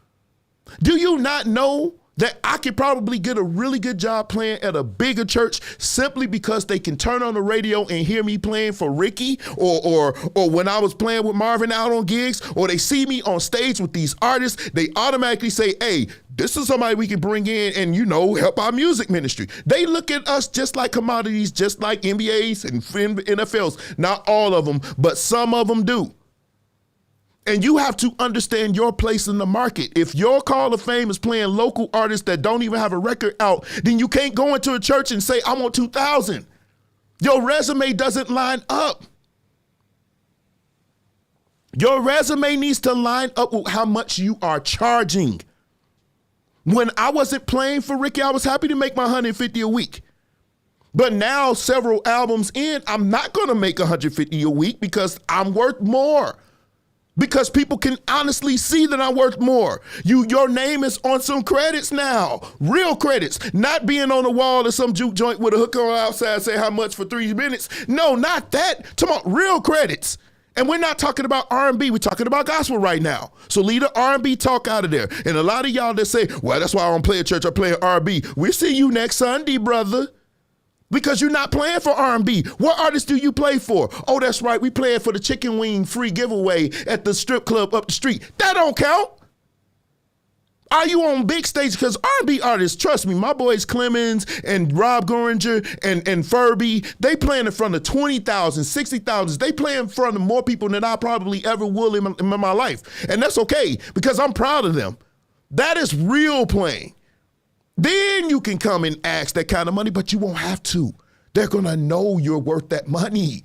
Do you not know that I could probably get a really good job playing at a bigger church simply because they can turn on the radio and hear me playing for Ricky or when I was playing with Marvin out on gigs, or they see me on stage with these artists, they automatically say, hey, this is somebody we can bring in and, help our music ministry. They look at us just like commodities, just like NBAs and NFLs. Not all of them, but some of them do. And you have to understand your place in the market. If your call of fame is playing local artists that don't even have a record out, then you can't go into a church and say, I want 2,000. Your resume doesn't line up. Your resume needs to line up with how much you are charging. When I wasn't playing for Ricky, I was happy to make my $150 a week. But now, several albums in, I'm not going to make $150 a week because I'm worth more. Because people can honestly see that I'm worth more. Your name is on some credits now, real credits, not being on the wall of some juke joint with a hook on outside, say how much for 3 minutes. No, not that. Talking about real credits. And we're not talking about R&B. We're talking about gospel right now. So leave the R&B talk out of there. And a lot of y'all that say, well, that's why I don't play at church, I play R&B. We'll see you next Sunday, brother. Because you're not playing for R&B. What artists do you play for? Oh, that's right. We playing for the chicken wing free giveaway at the strip club up the street. That don't count. Are you on big stage? Because R&B artists, trust me, my boys Clemens and Rob Goringer and Furby, they playing in front of 20,000, 60,000. They play in front of more people than I probably ever will in my life. And that's okay because I'm proud of them. That is real playing. Then you can come and ask that kind of money, but you won't have to. They're going to know you're worth that money.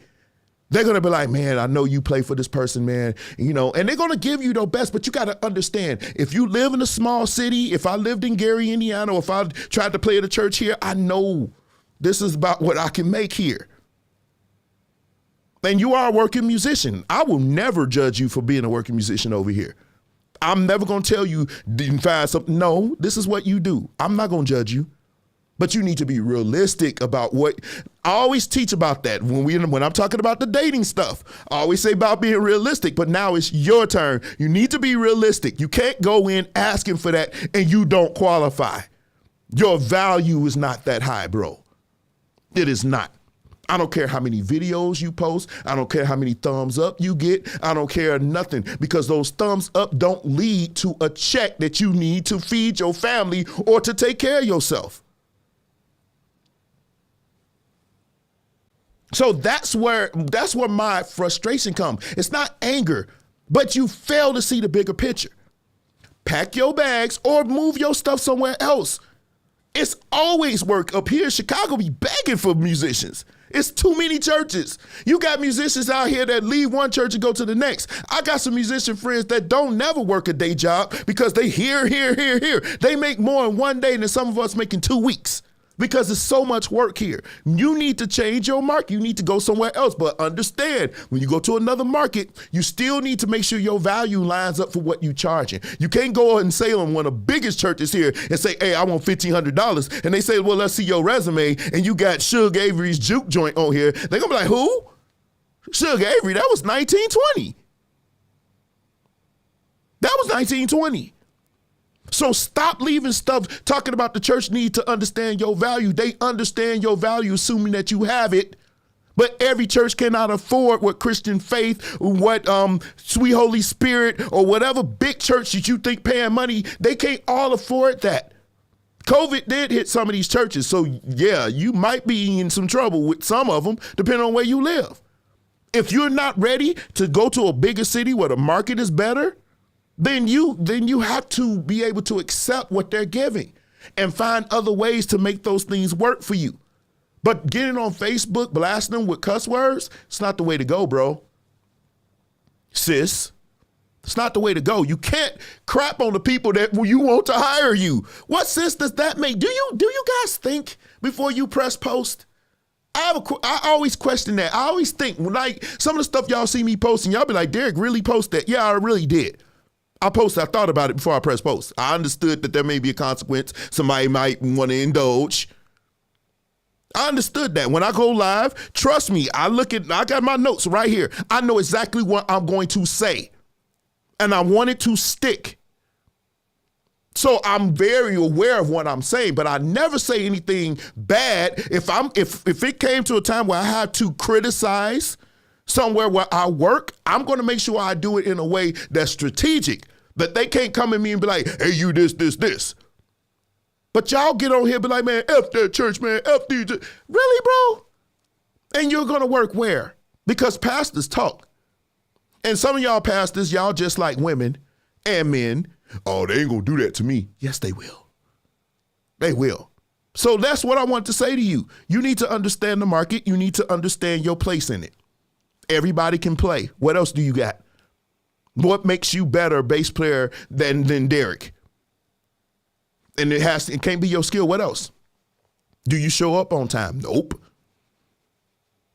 They're going to be like, man, I know you play for this person, man. And they're going to give you their best, but you got to understand, if you live in a small city, if I lived in Gary, Indiana, or if I tried to play at a church here, I know this is about what I can make here. And you are a working musician. I will never judge you for being a working musician over here. I'm never going to tell you, didn't find something. No, this is what you do. I'm not going to judge you. But you need to be realistic about what I always teach about that when I'm talking about the dating stuff. I always say about being realistic, but now it's your turn. You need to be realistic. You can't go in asking for that and you don't qualify. Your value is not that high, bro. It is not. I don't care how many videos you post. I don't care how many thumbs up you get. I don't care nothing, because those thumbs up don't lead to a check that you need to feed your family or to take care of yourself. So that's where my frustration comes. It's not anger, but you fail to see the bigger picture. Pack your bags or move your stuff somewhere else. It's always work up here. Chicago be begging for musicians. It's too many churches. You got musicians out here that leave one church and go to the next. I got some musician friends that don't never work a day job because they here. They make more in one day than some of us make in 2 weeks. Because there's so much work here. You need to change your market. You need to go somewhere else. But understand, when you go to another market, you still need to make sure your value lines up for what you're charging. You can't go in Salem, one of the biggest churches here, and say, hey, I want $1,500. And they say, well, let's see your resume. And you got Suge Avery's juke joint on here. They're going to be like, who? Suge Avery, that was 1920. That was 1920. So stop leaving stuff talking about the church need to understand your value. They understand your value, assuming that you have it. But every church cannot afford what Christian Faith, what Sweet Holy Spirit, or whatever big church that you think paying money, they can't all afford that. COVID did hit some of these churches. So yeah, you might be in some trouble with some of them, depending on where you live. If you're not ready to go to a bigger city where the market is better, then you have to be able to accept what they're giving and find other ways to make those things work for you. But getting on Facebook, blasting them with cuss words, it's not the way to go, bro. Sis, It's not the way to go. You can't crap on the people that you want to hire you. What sense does that make? Do you guys think before you press post? I always question that. I always think, like, some of the stuff y'all see me posting, y'all be like, Derek really posted that. Yeah, I really did. I thought about it before I press post. I understood that there may be a consequence. Somebody might want to indulge. I understood that. When I go live, trust me, I got my notes right here. I know exactly what I'm going to say. And I want it to stick. So I'm very aware of what I'm saying, but I never say anything bad. If it came to a time where I had to criticize somewhere where I work, I'm going to make sure I do it in a way that's strategic, that they can't come at me and be like, hey, you this. But y'all get on here and be like, man, F that church, man, F these. Really, bro? And you're going to work where? Because pastors talk. And some of y'all pastors, y'all just like women and men. Oh, they ain't going to do that to me. Yes, they will. They will. So that's what I want to say to you. You need to understand the market. You need to understand your place in it. Everybody can play. What else do you got? What makes you better bass player than Derek? And it can't be your skill. What else? Do you show up on time? Nope.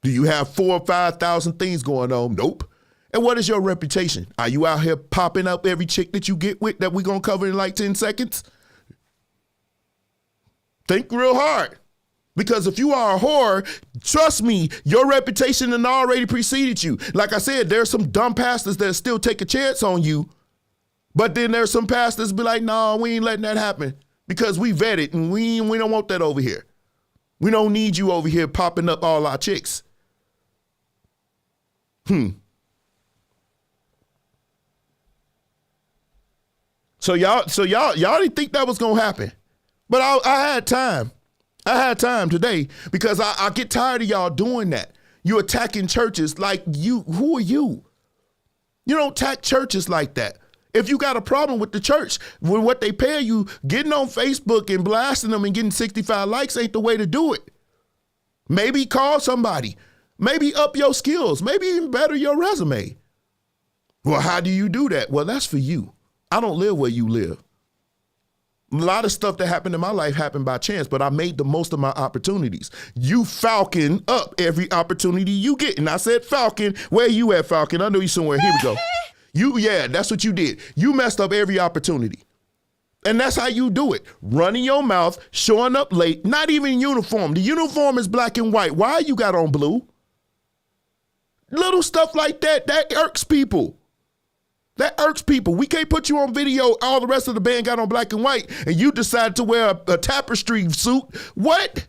Do you have 4,000 or 5,000 things going on? Nope. And what is your reputation? Are you out here popping up every chick that you get with that we're going to cover in like 10 seconds? Think real hard. Because if you are a whore, trust me, your reputation has already preceded you. Like I said, there's some dumb pastors that still take a chance on you. But then there's some pastors be like, no, we ain't letting that happen. Because we vetted and we don't want that over here. We don't need you over here popping up all our chicks. So y'all didn't think that was gonna happen. But I had time. I had time today because I get tired of y'all doing that. You attacking churches like who are you? You don't attack churches like that. If you got a problem with the church, with what they pay you, getting on Facebook and blasting them and getting 65 likes ain't the way to do it. Maybe call somebody. Maybe up your skills. Maybe even better your resume. Well, how do you do that? Well, that's for you. I don't live where you live. A lot of stuff that happened in my life happened by chance, but I made the most of my opportunities. You falcon up every opportunity you get. And I said, Falcon, where you at, Falcon? I know you somewhere. Here we go. That's what you did. You messed up every opportunity. And that's how you do it. Running your mouth, showing up late, not even in uniform. The uniform is black and white. Why you got on blue? Little stuff like that irks people. That irks people. We can't put you on video. All the rest of the band got on black and white, and you decide to wear a tapestry suit. What?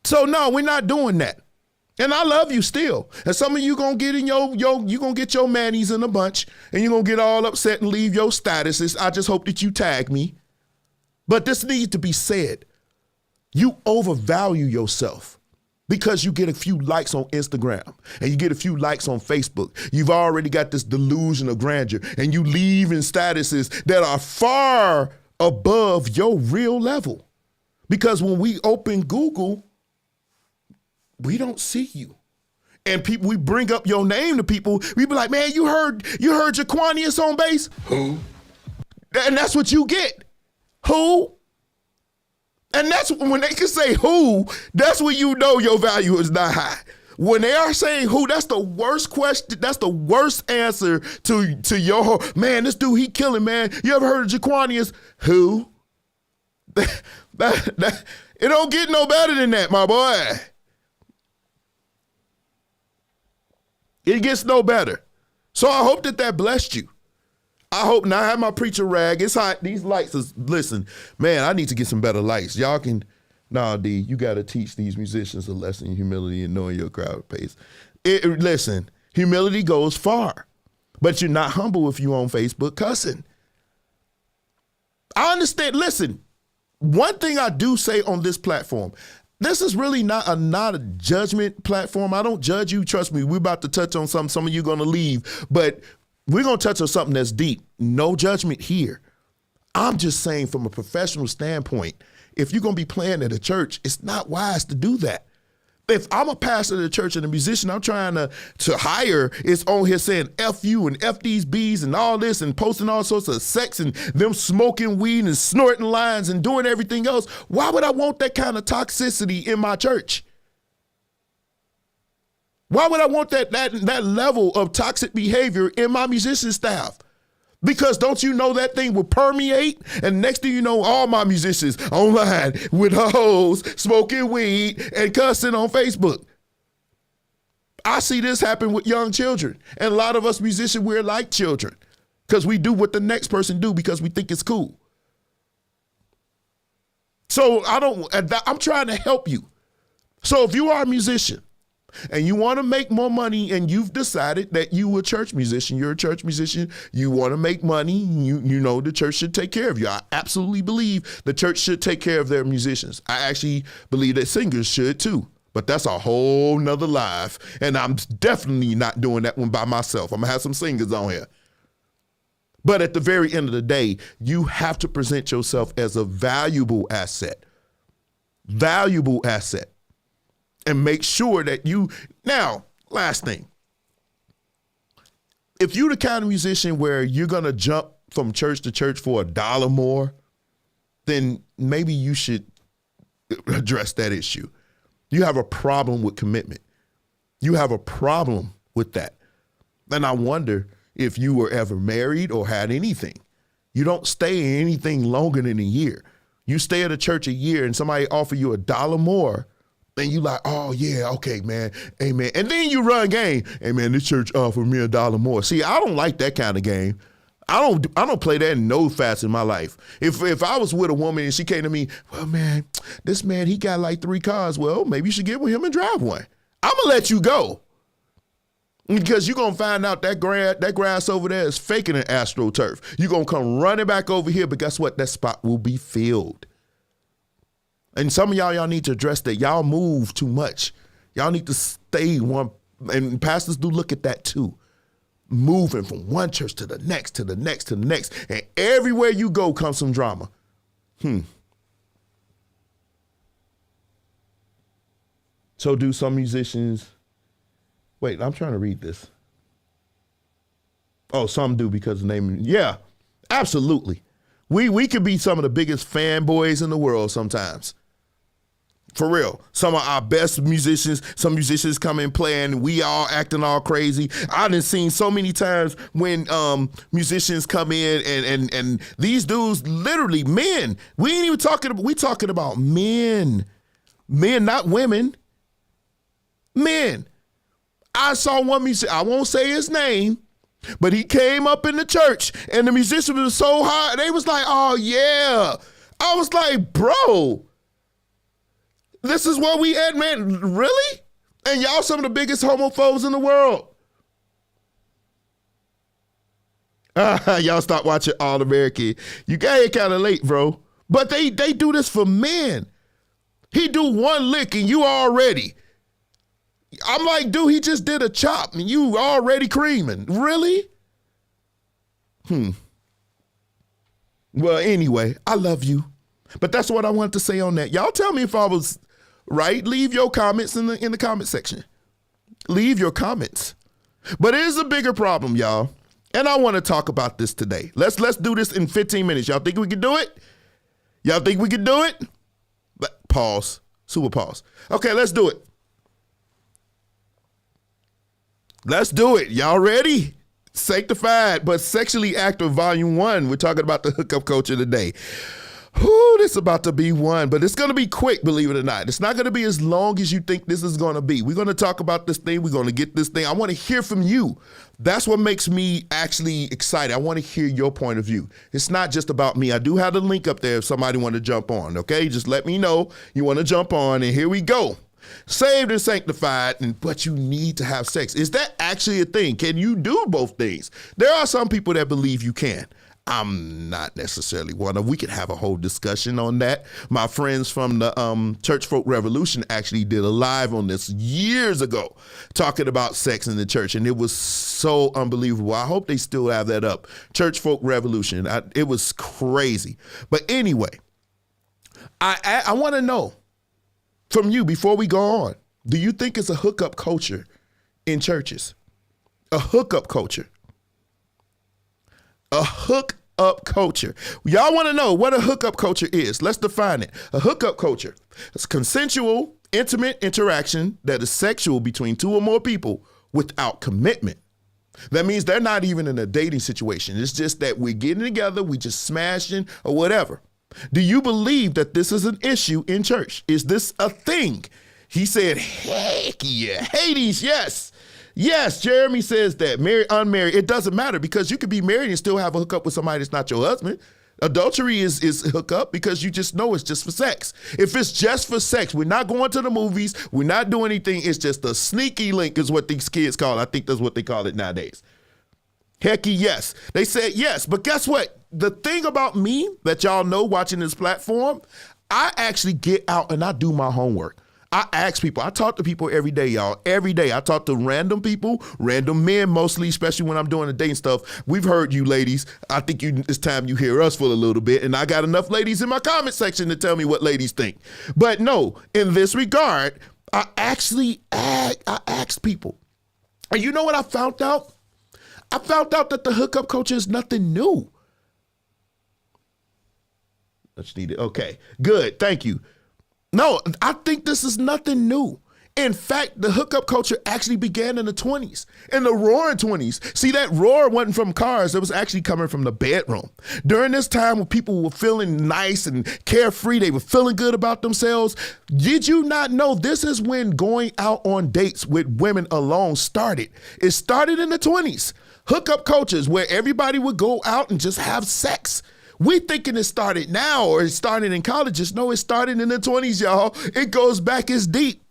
So no, we're not doing that. And I love you still. And some of you gonna get in you gonna get your mannies in a bunch, and you're gonna get all upset and leave your statuses. I just hope that you tag me. But this needs to be said. You overvalue yourself. Because you get a few likes on Instagram and you get a few likes on Facebook. You've already got this delusion of grandeur and you leave in statuses that are far above your real level. Because when we open Google, we don't see you. And people, we bring up your name to people. We be like, man, you heard Jaquanius on bass? Who? And that's what you get. Who? And that's when they can say who, that's when you know your value is not high. When they are saying who, that's the worst question. That's the worst answer to your, man, this dude, he killing, man. You ever heard of Jaquanius? Who? It don't get no better than that, my boy. It gets no better. So I hope that blessed you. I hope now I have my preacher rag. It's hot. These lights is, listen, man, I need to get some better lights. Y'all can, D, you got to teach these musicians a lesson in humility and knowing your crowd pace. Listen, humility goes far, but you're not humble if you on Facebook cussing. I understand. Listen, one thing I do say on this platform, this is really not a judgment platform. I don't judge you. Trust me, we're about to touch on something. Some of you going to leave, but we're going to touch on something that's deep. No judgment here. I'm just saying from a professional standpoint, if you're going to be playing at a church, it's not wise to do that. If I'm a pastor of the church and a musician I'm trying to hire is on here saying F you and F these B's and all this and posting all sorts of sex and them smoking weed and snorting lines and doing everything else, why would I want that kind of toxicity in my church? Why would I want that level of toxic behavior in my musician staff? Because don't you know that thing will permeate? And next thing you know, all my musicians online with hoes, smoking weed, and cussing on Facebook. I see this happen with young children. And a lot of us musicians, we're like children because we do what the next person do because we think it's cool. So I'm trying to help you. So if you are a musician, and you want to make more money and you've decided that you're a church musician, you want to make money, you know the church should take care of you. I absolutely believe the church should take care of their musicians. I actually believe that singers should too, but that's a whole nother live. And I'm definitely not doing that one by myself. I'm gonna have some singers on here. But at the very end of the day, you have to present yourself as a valuable asset. And make sure that now, last thing. If you're the kind of musician where you're going to jump from church to church for $1 more, then maybe you should address that issue. You have a problem with commitment. You have a problem with that. And I wonder if you were ever married or had anything. You don't stay in anything longer than a year. You stay at a church a year and somebody offer you $1 more, and you like, oh yeah, okay, man, amen. And then you run game. Hey man, this church offered me $1 more. See, I don't like that kind of game. I don't play that no fast in my life. If I was with a woman and she came to me, well man, this man, he got like 3 cars. Well, maybe you should get with him and drive one. I'm gonna let you go. Because you're gonna find out that grass over there is faking an AstroTurf. You're gonna come running back over here, but guess what? That spot will be filled. And some of y'all need to address that. Y'all move too much. Y'all need to stay one. And pastors do look at that too. Moving from one church to the next, to the next, to the next. And everywhere you go comes some drama. So do some musicians. Wait, I'm trying to read this. Oh, some do because the name. Yeah, absolutely. We could be some of the biggest fanboys in the world sometimes. For real. Some of our best musicians, some musicians come in playing, we all acting all crazy. I done seen so many times when musicians come in and these dudes, literally men, we ain't even talking about men. Men, not women. Men. I saw one musician, I won't say his name, but he came up in the church and the musician was so high, they was like, oh yeah. I was like, bro, this is where we at, man. Really? And y'all some of the biggest homophobes in the world. Y'all stop watching All American. You got here kind of late, bro. But they do this for men. He do one lick and you already. I'm like, dude, he just did a chop and you already creaming. Really? Well, anyway, I love you. But that's what I wanted to say on that. Y'all tell me if I was right. Leave your comments in the comment section. Leave your comments. But it is a bigger problem, y'all. And I want to talk about this today. Let's do this in 15 minutes. Y'all think we can do it? Y'all think we can do it? Pause. Super pause. Okay, let's do it. Let's do it. Y'all ready? Sanctified but Sexually Active Volume 1. We're talking about the hookup culture today. Whew, this is about to be one, but it's going to be quick, believe it or not. It's not going to be as long as you think this is going to be. We're going to talk about this thing. We're going to get this thing. I want to hear from you. That's what makes me actually excited. I want to hear your point of view. It's not just about me. I do have the link up there if somebody want to jump on, okay? Just let me know you want to jump on, and here we go. Saved and sanctified, but you need to have sex. Is that actually a thing? Can you do both things? There are some people that believe you can. I'm not necessarily one of. We could have a whole discussion on that. My friends from the Church Folk Revolution actually did a live on this years ago, talking about sex in the church, and it was so unbelievable. I hope they still have that up. Church Folk Revolution. It was crazy. But anyway, I want to know from you before we go on. Do you think it's a hookup culture in churches? A hookup culture. A hookup culture. Y'all want to know what a hookup culture is? Let's define it. A hookup culture is consensual, intimate interaction that is sexual between two or more people without commitment. That means they're not even in a dating situation. It's just that we're getting together, we just smashing or whatever. Do you believe that this is an issue in church? Is this a thing? He said, heck yeah. Hades, yes. Yes, Jeremy says that. Married, unmarried, it doesn't matter because you could be married and still have a hookup with somebody that's not your husband. Adultery is hookup because you just know it's just for sex. If it's just for sex, we're not going to the movies, we're not doing anything. It's just a sneaky link is what these kids call it. I think that's what they call it nowadays. Hecky, yes. They said yes, but guess what? The thing about me that y'all know watching this platform, I actually get out and I do my homework. I ask people, I talk to people every day, y'all. Every day. I talk to random people, random men mostly, especially when I'm doing the dating stuff. We've heard you ladies. I think it's time you hear us for a little bit. And I got enough ladies in my comment section to tell me what ladies think. But no, in this regard, I asked people. And you know what I found out? I found out that the hookup culture is nothing new. Let's need it. Okay, good. Thank you. No, I think this is nothing new. In fact, the hookup culture actually began in the 20s, in the roaring 20s. See, that roar wasn't from cars. It was actually coming from the bedroom. During this time when people were feeling nice and carefree, they were feeling good about themselves. Did you not know this is when going out on dates with women alone started? It started in the 20s. Hookup cultures where everybody would go out and just have sex. We thinking it started now or it started in colleges. No, it started in the 20s, y'all. It goes back as deep.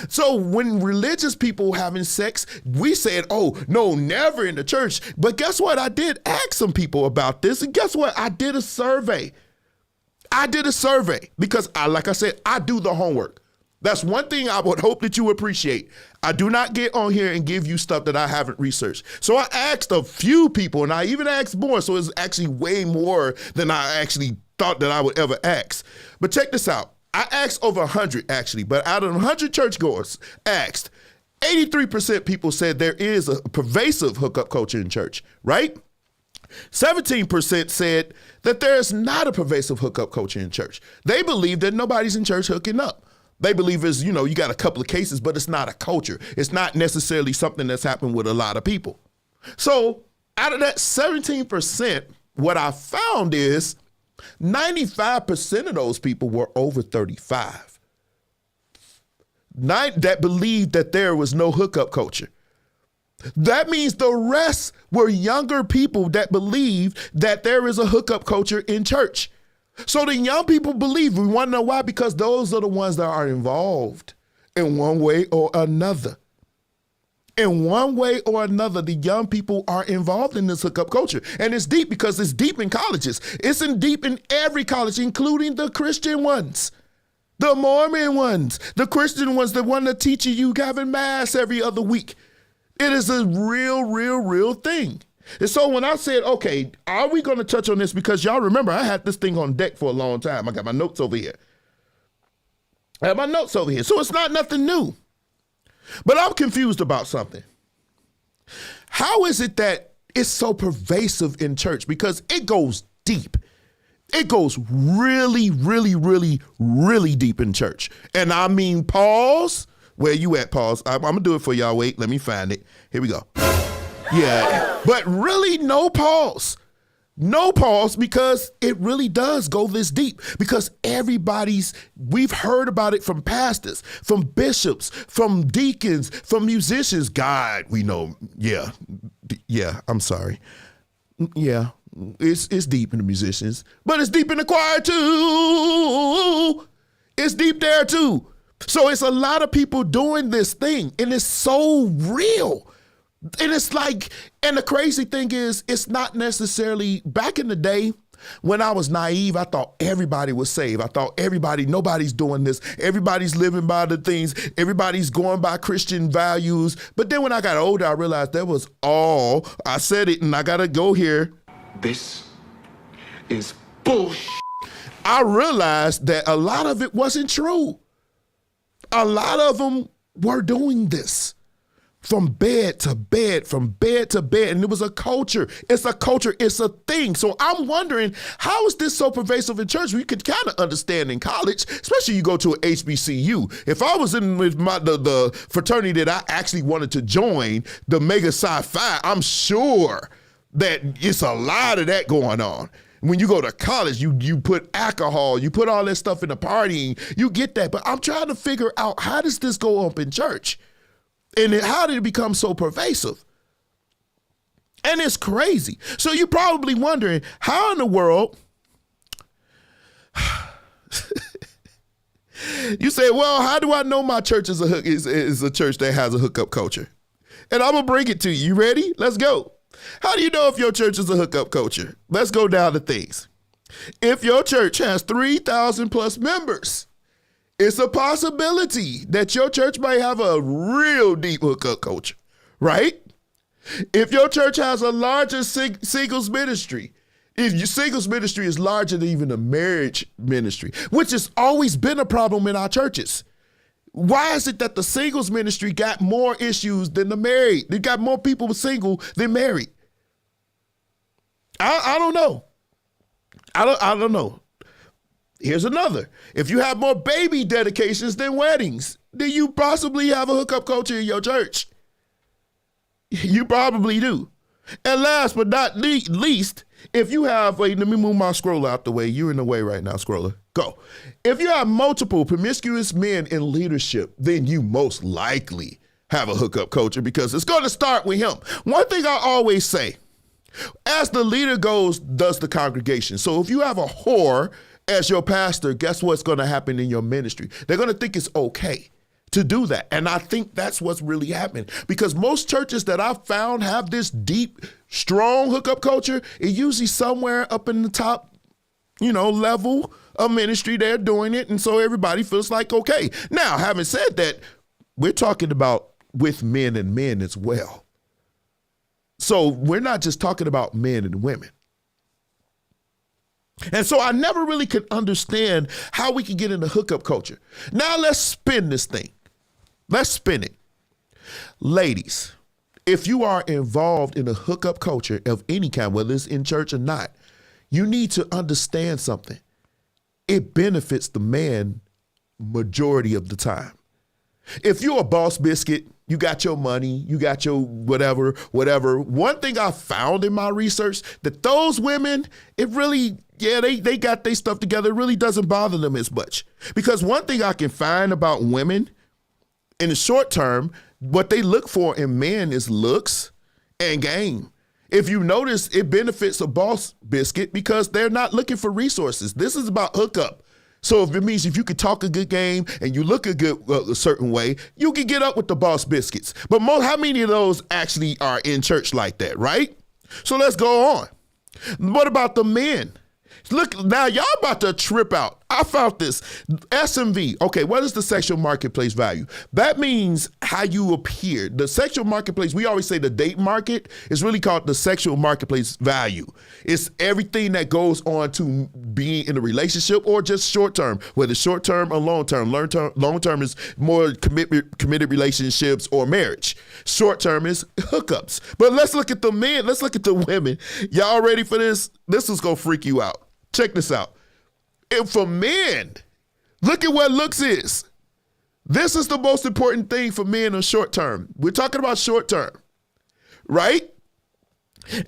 So when religious people having sex, we said, oh, no, never in the church. But guess what? I did ask some people about this. And guess what? I did a survey. Because, like I said, I do the homework. That's one thing I would hope that you appreciate. I do not get on here and give you stuff that I haven't researched. So I asked a few people, and I even asked more, so it's actually way more than I actually thought that I would ever ask. But check this out. I asked over 100, actually, but out of 100 churchgoers asked, 83% people said there is a pervasive hookup culture in church, right? 17% said that there is not a pervasive hookup culture in church. They believe that nobody's in church hooking up. They believe it's, you got a couple of cases, but it's not a culture. It's not necessarily something that's happened with a lot of people. So out of that 17%, what I found is 95% of those people were over 35. That believed that there was no hookup culture. That means the rest were younger people that believe that there is a hookup culture in church. So the young people believe. We want to know why? Because those are the ones that are involved in one way or another. In one way or another, the young people are involved in this hookup culture. And it's deep because it's deep in colleges. It's deep in every college, including the Christian ones, the Mormon ones, the Christian ones, the one that teach you having mass every other week. It is a real thing. And so when I said, okay, are we going to touch on this? Because y'all remember, I had this thing on deck for a long time. I got my notes over here. So it's not nothing new. But I'm confused about something. How is it that it's so pervasive in church? Because it goes deep. It goes really deep in church. And I mean, pause. Where you at, pause? I'm going to do it for y'all. Wait, let me find it. Here we go. Yeah, but really no pause. No pause because it really does go this deep because we've heard about it from pastors, from bishops, from deacons, from musicians. God, we know. Yeah, I'm sorry. Yeah, it's deep in the musicians, but it's deep in the choir too. It's deep there too. So it's a lot of people doing this thing and it's so real. And it's like, and the crazy thing is, it's not necessarily, back in the day, when I was naive, I thought everybody was saved. I thought nobody's doing this. Everybody's living by the things. Everybody's going by Christian values. But then when I got older, I realized I said it and I got to go here. This is bullshit. I realized that a lot of it wasn't true. A lot of them were doing this from bed to bed, from bed to bed. And it was a culture. It's a culture. It's a thing. So I'm wondering, how is this so pervasive in church? We could kind of understand in college, especially you go to an HBCU. If I was in with the fraternity that I actually wanted to join, the Mega Psi Phi, I'm sure that it's a lot of that going on. When you go to college, you put alcohol, you put all that stuff in the partying, you get that. But I'm trying to figure out, how does this go up in church? And how did it become so pervasive? And it's crazy. So you're probably wondering, how in the world, you say, well, how do I know my church is a church that has a hookup culture? And I'm going to bring it to you. You ready? Let's go. How do you know if your church is a hookup culture? Let's go down to things. If your church has 3,000 plus members, it's a possibility that your church might have a real deep hookup culture, right? If your church has a larger singles ministry, if your singles ministry is larger than even a marriage ministry, which has always been a problem in our churches. Why is it that the singles ministry got more issues than the married? They got more people single than married. I don't know. I don't know. Here's another. If you have more baby dedications than weddings, then you possibly have a hookup culture in your church. You probably do. And last but not least, if you have, wait, let me move my scroller out the way. You're in the way right now, scroller. Go. If you have multiple promiscuous men in leadership, then you most likely have a hookup culture, because it's going to start with him. One thing I always say, as the leader goes, does the congregation. So if you have a whore as your pastor, guess what's going to happen in your ministry? They're going to think it's okay to do that. And I think that's what's really happening, because most churches that I've found have this deep, strong hookup culture. It's usually somewhere up in the top, level of ministry. They're doing it. And so everybody feels like, okay. Now, having said that, we're talking about with men and men as well. So we're not just talking about men and women. And so I never really could understand how we can get into hookup culture. Now let's spin this thing. Let's spin it. Ladies, if you are involved in a hookup culture of any kind, whether it's in church or not, you need to understand something. It benefits the man majority of the time. If you're a boss biscuit, you got your money, you got your whatever. One thing I found in my research, that those women, it really, they got their stuff together. It really doesn't bother them as much. Because one thing I can find about women in the short term, what they look for in men is looks and game. If you notice, it benefits a boss biscuit because they're not looking for resources. This is about hookup. So if it means if you can talk a good game and you look a certain way, you can get up with the boss biscuits. But how many of those actually are in church like that, right? So let's go on. What about the men? Look, now y'all about to trip out. I found this. SMV. Okay, what is the sexual marketplace value? That means how you appear. The sexual marketplace, we always say the date market is really called the sexual marketplace value. It's everything that goes on to being in a relationship or just short term, whether short term or long term. Long term is more committed relationships or marriage. Short term is hookups. But let's look at the men. Let's look at the women. Y'all ready for this? This is going to freak you out. Check this out. And for men, look at what looks is. This is the most important thing for men on short term. We're talking about short term, right?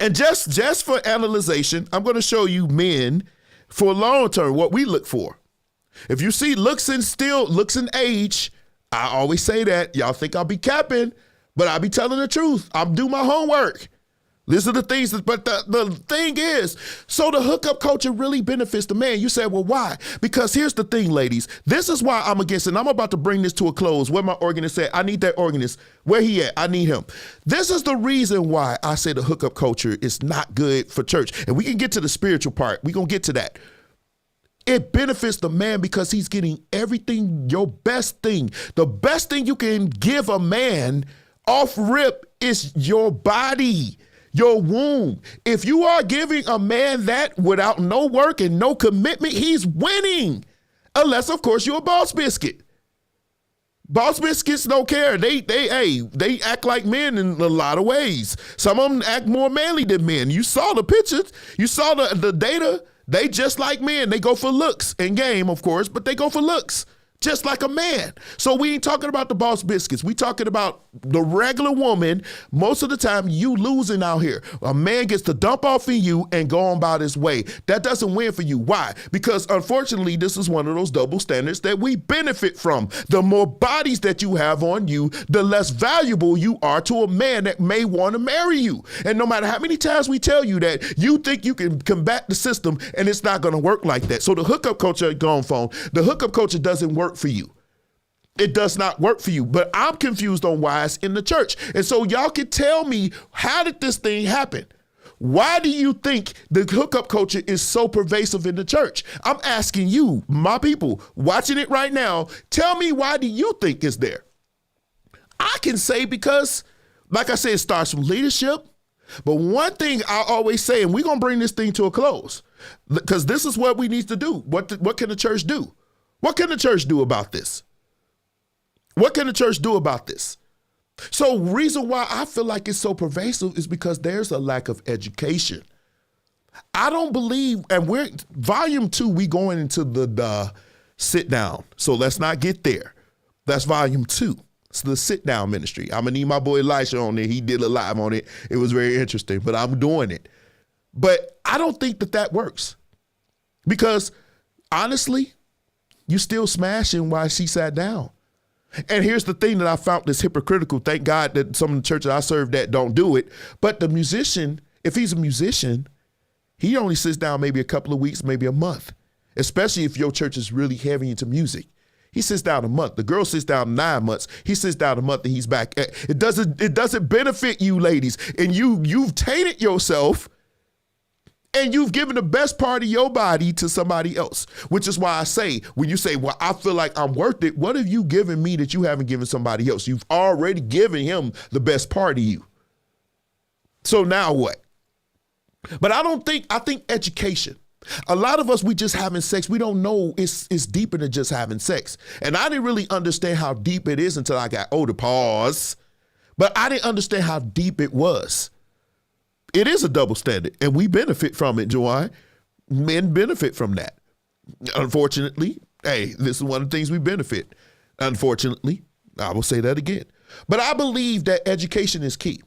And just for analyzation, I'm going to show you men for long term, what we look for. If you see looks and age, I always say that. Y'all think I'll be capping, but I'll be telling the truth. I'm doing my homework. These are the things, but the thing is, so the hookup culture really benefits the man. You say, well, why? Because here's the thing, ladies. This is why I'm against it. And I'm about to bring this to a close. Where my organist said, I need that organist. Where he at? I need him. This is the reason why I say the hookup culture is not good for church. And we can get to the spiritual part. We're going to get to that. It benefits the man because he's getting everything, your best thing. The best thing you can give a man off rip is your body. Your womb. If you are giving a man that without no work and no commitment, he's winning. Unless, of course, you're a boss biscuit. Boss biscuits don't care. They act like men in a lot of ways. Some of them act more manly than men. You saw the pictures. You saw the data. They just like men. They go for looks and game, of course, but they go for looks. Just like a man. So we ain't talking about the boss biscuits. We talking about the regular woman. Most of the time you losing out here. A man gets to dump off in you and go on about his way. That doesn't win for you. Why? Because unfortunately, this is one of those double standards that we benefit from. The more bodies that you have on you, the less valuable you are to a man that may want to marry you. And no matter how many times we tell you that, you think you can combat the system, and it's not going to work like that. So the hookup culture, go on phone, the hookup culture doesn't work for you. It does not work for you. But I'm confused on why it's in the church. And so y'all can tell me, how did this thing happen? Why do you think the hookup culture is so pervasive in the church? I'm asking you, my people, watching it right now, tell me, why do you think it's there? I can say because, like I said, it starts from leadership. But one thing I always say, and we're going to bring this thing to a close, because this is what we need to do. What can the church do? What can the church do about this? What can the church do about this? So reason why I feel like it's so pervasive is because there's a lack of education. I don't believe, and we're volume 2, we going into the sit down. So let's not get there. That's volume 2. It's the sit down ministry. I'm gonna need my boy Elisha on there. He did a live on it. It was very interesting, but I'm doing it. But I don't think that works, because honestly, you still smashing while she sat down. And here's the thing that I found that's hypocritical. Thank God that some of the churches I serve that don't do it. But the musician, if he's a musician, he only sits down maybe a couple of weeks, maybe a month, especially if your church is really heavy into music. He sits down a month. The girl sits down 9 months. He sits down a month and he's back. It doesn't benefit you, ladies. And you've tainted yourself, and you've given the best part of your body to somebody else, which is why I say, when you say, well, I feel like I'm worth it, what have you given me that you haven't given somebody else? You've already given him the best part of you. So now what? But I think education. A lot of us, we just having sex. We don't know it's deeper than just having sex. And I didn't really understand how deep it is until I got older. Pause. But I didn't understand how deep it was. It is a double standard, and we benefit from it, Joanne. Men benefit from that. Unfortunately, hey, this is one of the things we benefit. Unfortunately, I will say that again. But I believe that education is key.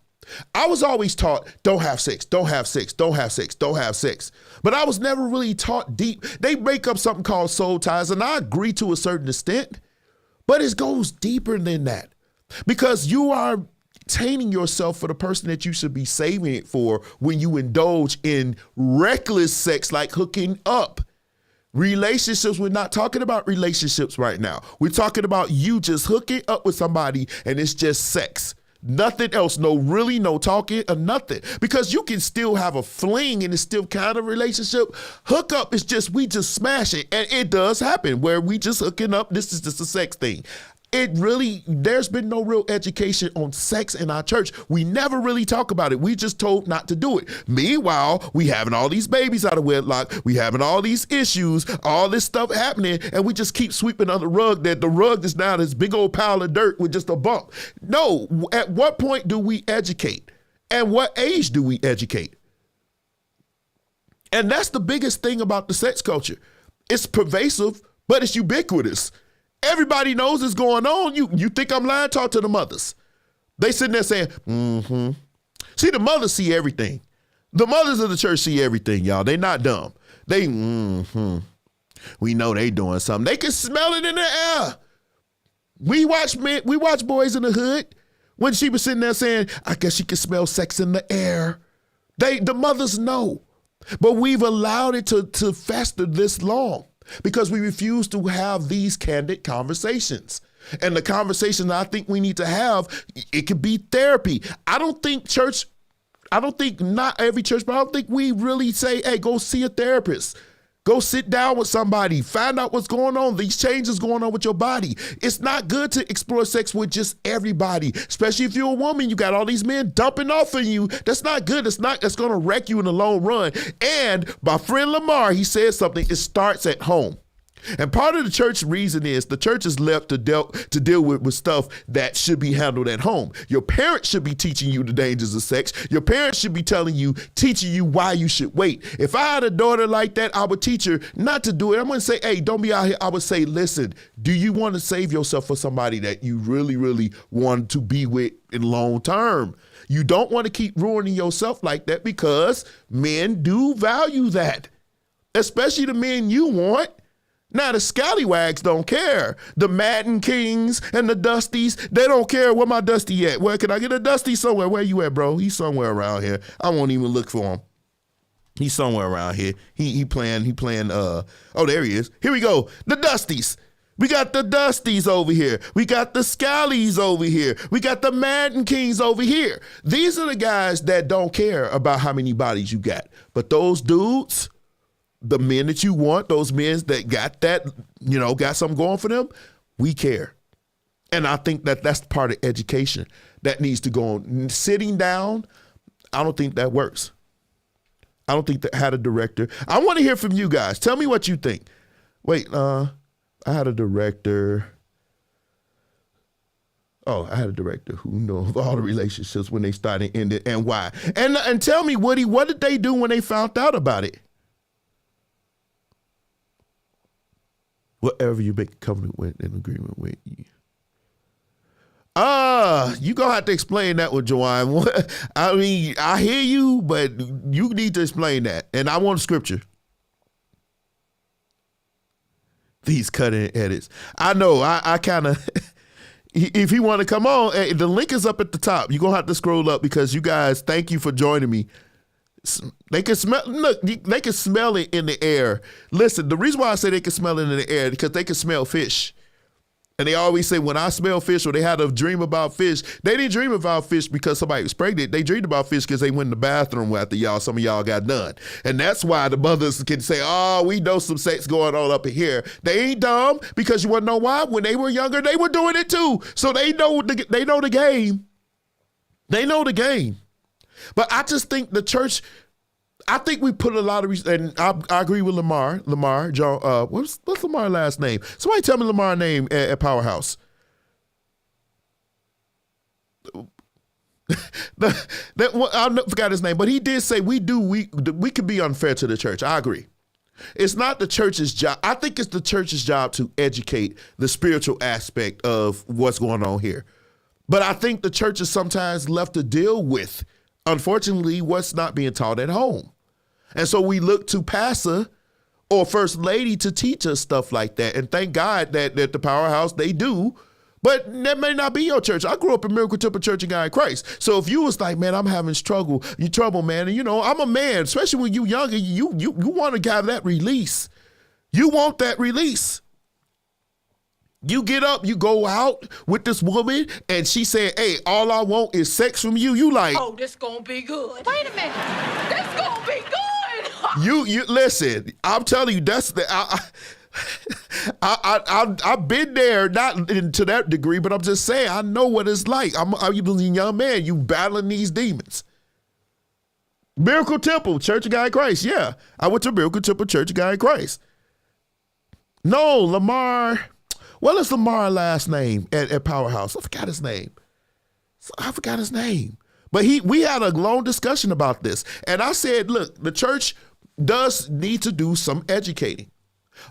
I was always taught, don't have sex, don't have sex, don't have sex, don't have sex. But I was never really taught deep. They make up something called soul ties, and I agree to a certain extent, but it goes deeper than that, because you are tainting yourself for the person that you should be saving it for when you indulge in reckless sex like hooking up. Relationships, we're not talking about relationships right now. We're talking about you just hooking up with somebody and it's just sex. Nothing else, no talking or nothing. Because you can still have a fling and it's still kind of relationship. Hookup is just, we just smash it. And it does happen where we just hooking up. This is just a sex thing. There's been no real education on sex in our church. We never really talk about it. We just told not to do it. Meanwhile, we having all these babies out of wedlock. We having all these issues, all this stuff happening, and we just keep sweeping under the rug that the rug is now this big old pile of dirt with just a bump. No, at what point do we educate? And what age do we educate? And that's the biggest thing about the sex culture. It's pervasive, but it's ubiquitous. Everybody knows it's going on. You think I'm lying? Talk to the mothers. They sitting there saying, mm-hmm. See, the mothers see everything. The mothers of the church see everything, y'all. They not dumb. They, mm-hmm. We know they doing something. They can smell it in the air. We watch Boys in the Hood when she was sitting there saying, I guess she can smell sex in the air. The mothers know. But we've allowed it to fester this long, because we refuse to have these candid conversations. And the conversation I think we need to have, it could be therapy. I don't think not every church, but I don't think we really say, hey, go see a therapist. Go sit down with somebody, find out what's going on, these changes going on with your body. It's not good to explore sex with just everybody, especially if you're a woman. You got all these men dumping off on you. That's not good. That's going to wreck you in the long run. And my friend Lamar, he said something, it starts at home. And part of the church reason is the church is left to deal with stuff that should be handled at home. Your parents should be teaching you the dangers of sex. Your parents should be teaching you why you should wait. If I had a daughter like that, I would teach her not to do it. I'm going to say, hey, don't be out here. I would say, listen, do you want to save yourself for somebody that you really, really want to be with in long term? You don't want to keep ruining yourself like that, because men do value that, especially the men you want. Now, the scallywags don't care. The Madden Kings and the Dusties, they don't care. Where my Dusty at? Where can I get a Dusty somewhere? Where you at, bro? He's somewhere around here. I won't even look for him. He's somewhere around here. He playing, oh, there he is. Here we go. The Dusties. We got the Dusties over here. We got the Scallies over here. We got the Madden Kings over here. These are the guys that don't care about how many bodies you got. But those dudes, the men that you want, those men that got that, got something going for them, we care. And I think that that's part of education that needs to go on. Sitting down, I don't think that works. I don't think that had a director. I want to hear from you guys. Tell me what you think. Wait, I had a director. Oh, I had a director who knows all the relationships when they started and ended and why. And tell me, Woody, what did they do when they found out about it? Whatever you make a covenant with, an agreement with. You gonna have to explain that with Joanne. I mean, I hear you, but you need to explain that. And I want scripture. These cutting edits. I know, I kind of, if you want to come on, the link is up at the top. You're gonna have to scroll up, because you guys, thank you for joining me. They can smell, look, they can smell it in the air. Listen, the reason why I say they can smell it in the air is because they can smell fish. And they always say, when I smell fish, or they had a dream about fish, they didn't dream about fish because somebody was pregnant. They dreamed about fish because they went in the bathroom after some of y'all got done. And that's why the mothers can say, oh, we know some sex going on up in here. They ain't dumb, because you want to know why? When they were younger, they were doing it too. So they know the game. They know the game. But I just think the church, I think we put a lot of, and I agree with Lamar, John, what's Lamar's last name? Somebody tell me Lamar's name at Powerhouse. I forgot his name, but he did say we could be unfair to the church. I agree. It's not the church's job. I think it's the church's job to educate the spiritual aspect of what's going on here. But I think the church is sometimes left to deal with, unfortunately, what's not being taught at home. And so we look to pastor or first lady to teach us stuff like that. And thank God that the Powerhouse, they do. But that may not be your church. I grew up in Miracle Temple Church of God in Christ. So if you was like, man, I'm having trouble, man. And I'm a man, especially when you younger, you want to have that release. You want that release. You get up, you go out with this woman, and she said, hey, all I want is sex from you. You like, oh, this gonna be good. Wait a minute. This gonna be good. you listen, I'm telling you, that's the, I've been there, not to that degree, but I'm just saying, I know what it's like. I'm a young man, you battling these demons. Miracle Temple, Church of God in Christ. Yeah, I went to Miracle Temple, Church of God in Christ. No, Lamar. What is Lamar's last name at Powerhouse? I forgot his name. But we had a long discussion about this. And I said, look, the church does need to do some educating.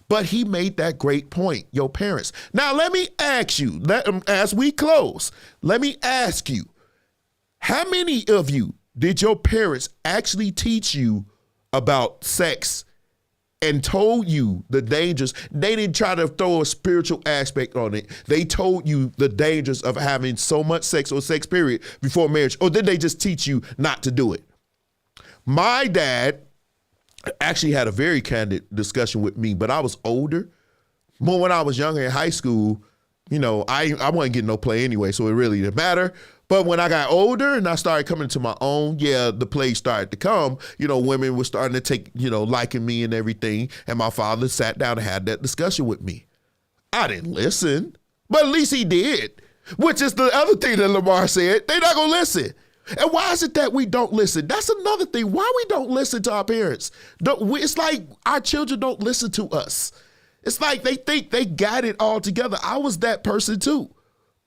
But he made that great point, your parents. Now, let me ask you, as we close, let me ask you, how many of you did your parents actually teach you about sex and told you the dangers? They didn't try to throw a spiritual aspect on it. They told you the dangers of having so much sex or sex period before marriage, or did they just teach you not to do it? My dad actually had a very candid discussion with me, but I was older. More when I was younger in high school, I wasn't getting no play anyway, so it really didn't matter. But when I got older and I started coming to my own, the play started to come. Women were starting to take, liking me and everything. And my father sat down and had that discussion with me. I didn't listen, but at least he did, which is the other thing that Lamar said. They're not going to listen. And why is it that we don't listen? That's another thing. Why we don't listen to our parents? It's like our children don't listen to us. It's like they think they got it all together. I was that person too.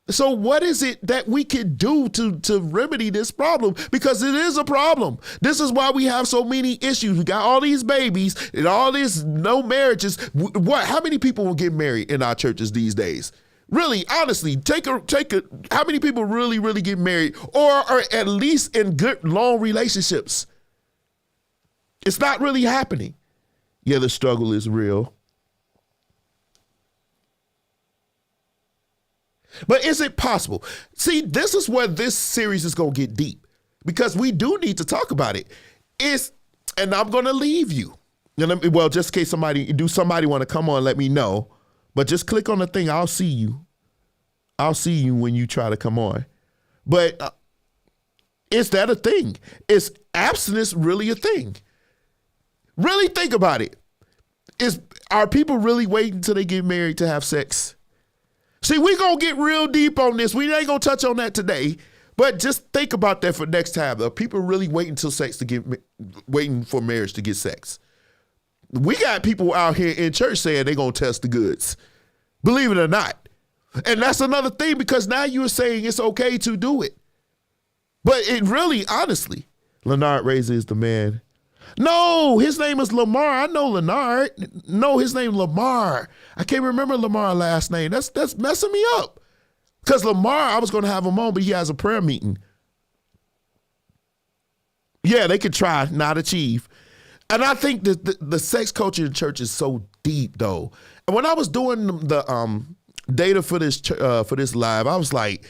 So what is it that we can do to remedy this problem? Because it is a problem. This is why we have so many issues. We got all these babies and all this no marriages. How many people will get married in our churches these days? Really, honestly, how many people really get married or are at least in good long relationships? It's not really happening. Yeah, the struggle is real. But is it possible? See, this is where this series is going to get deep because we do need to talk about it. And I'm going to leave you. Well, just in case somebody want to come on, let me know. But just click on the thing. I'll see you. I'll see you when you try to come on. But is that a thing? Is abstinence really a thing? Really think about it. Are people really waiting until they get married to have sex? See, we're going to get real deep on this. We ain't going to touch on that today, but just think about that for next time. Are people really waiting waiting for marriage to get sex? We got people out here in church saying they're going to test the goods. Believe it or not. And that's another thing because now you're saying it's okay to do it. But it really, honestly, Leonard Razor is the man. No, his name is Lamar. I know Leonard. No, his name Lamar. I can't remember Lamar's last name. That's messing me up. Because Lamar, I was going to have him on, but he has a prayer meeting. Yeah, they could try, not achieve. And I think that the sex culture in church is so deep, though. And when I was doing the data for this live, I was like,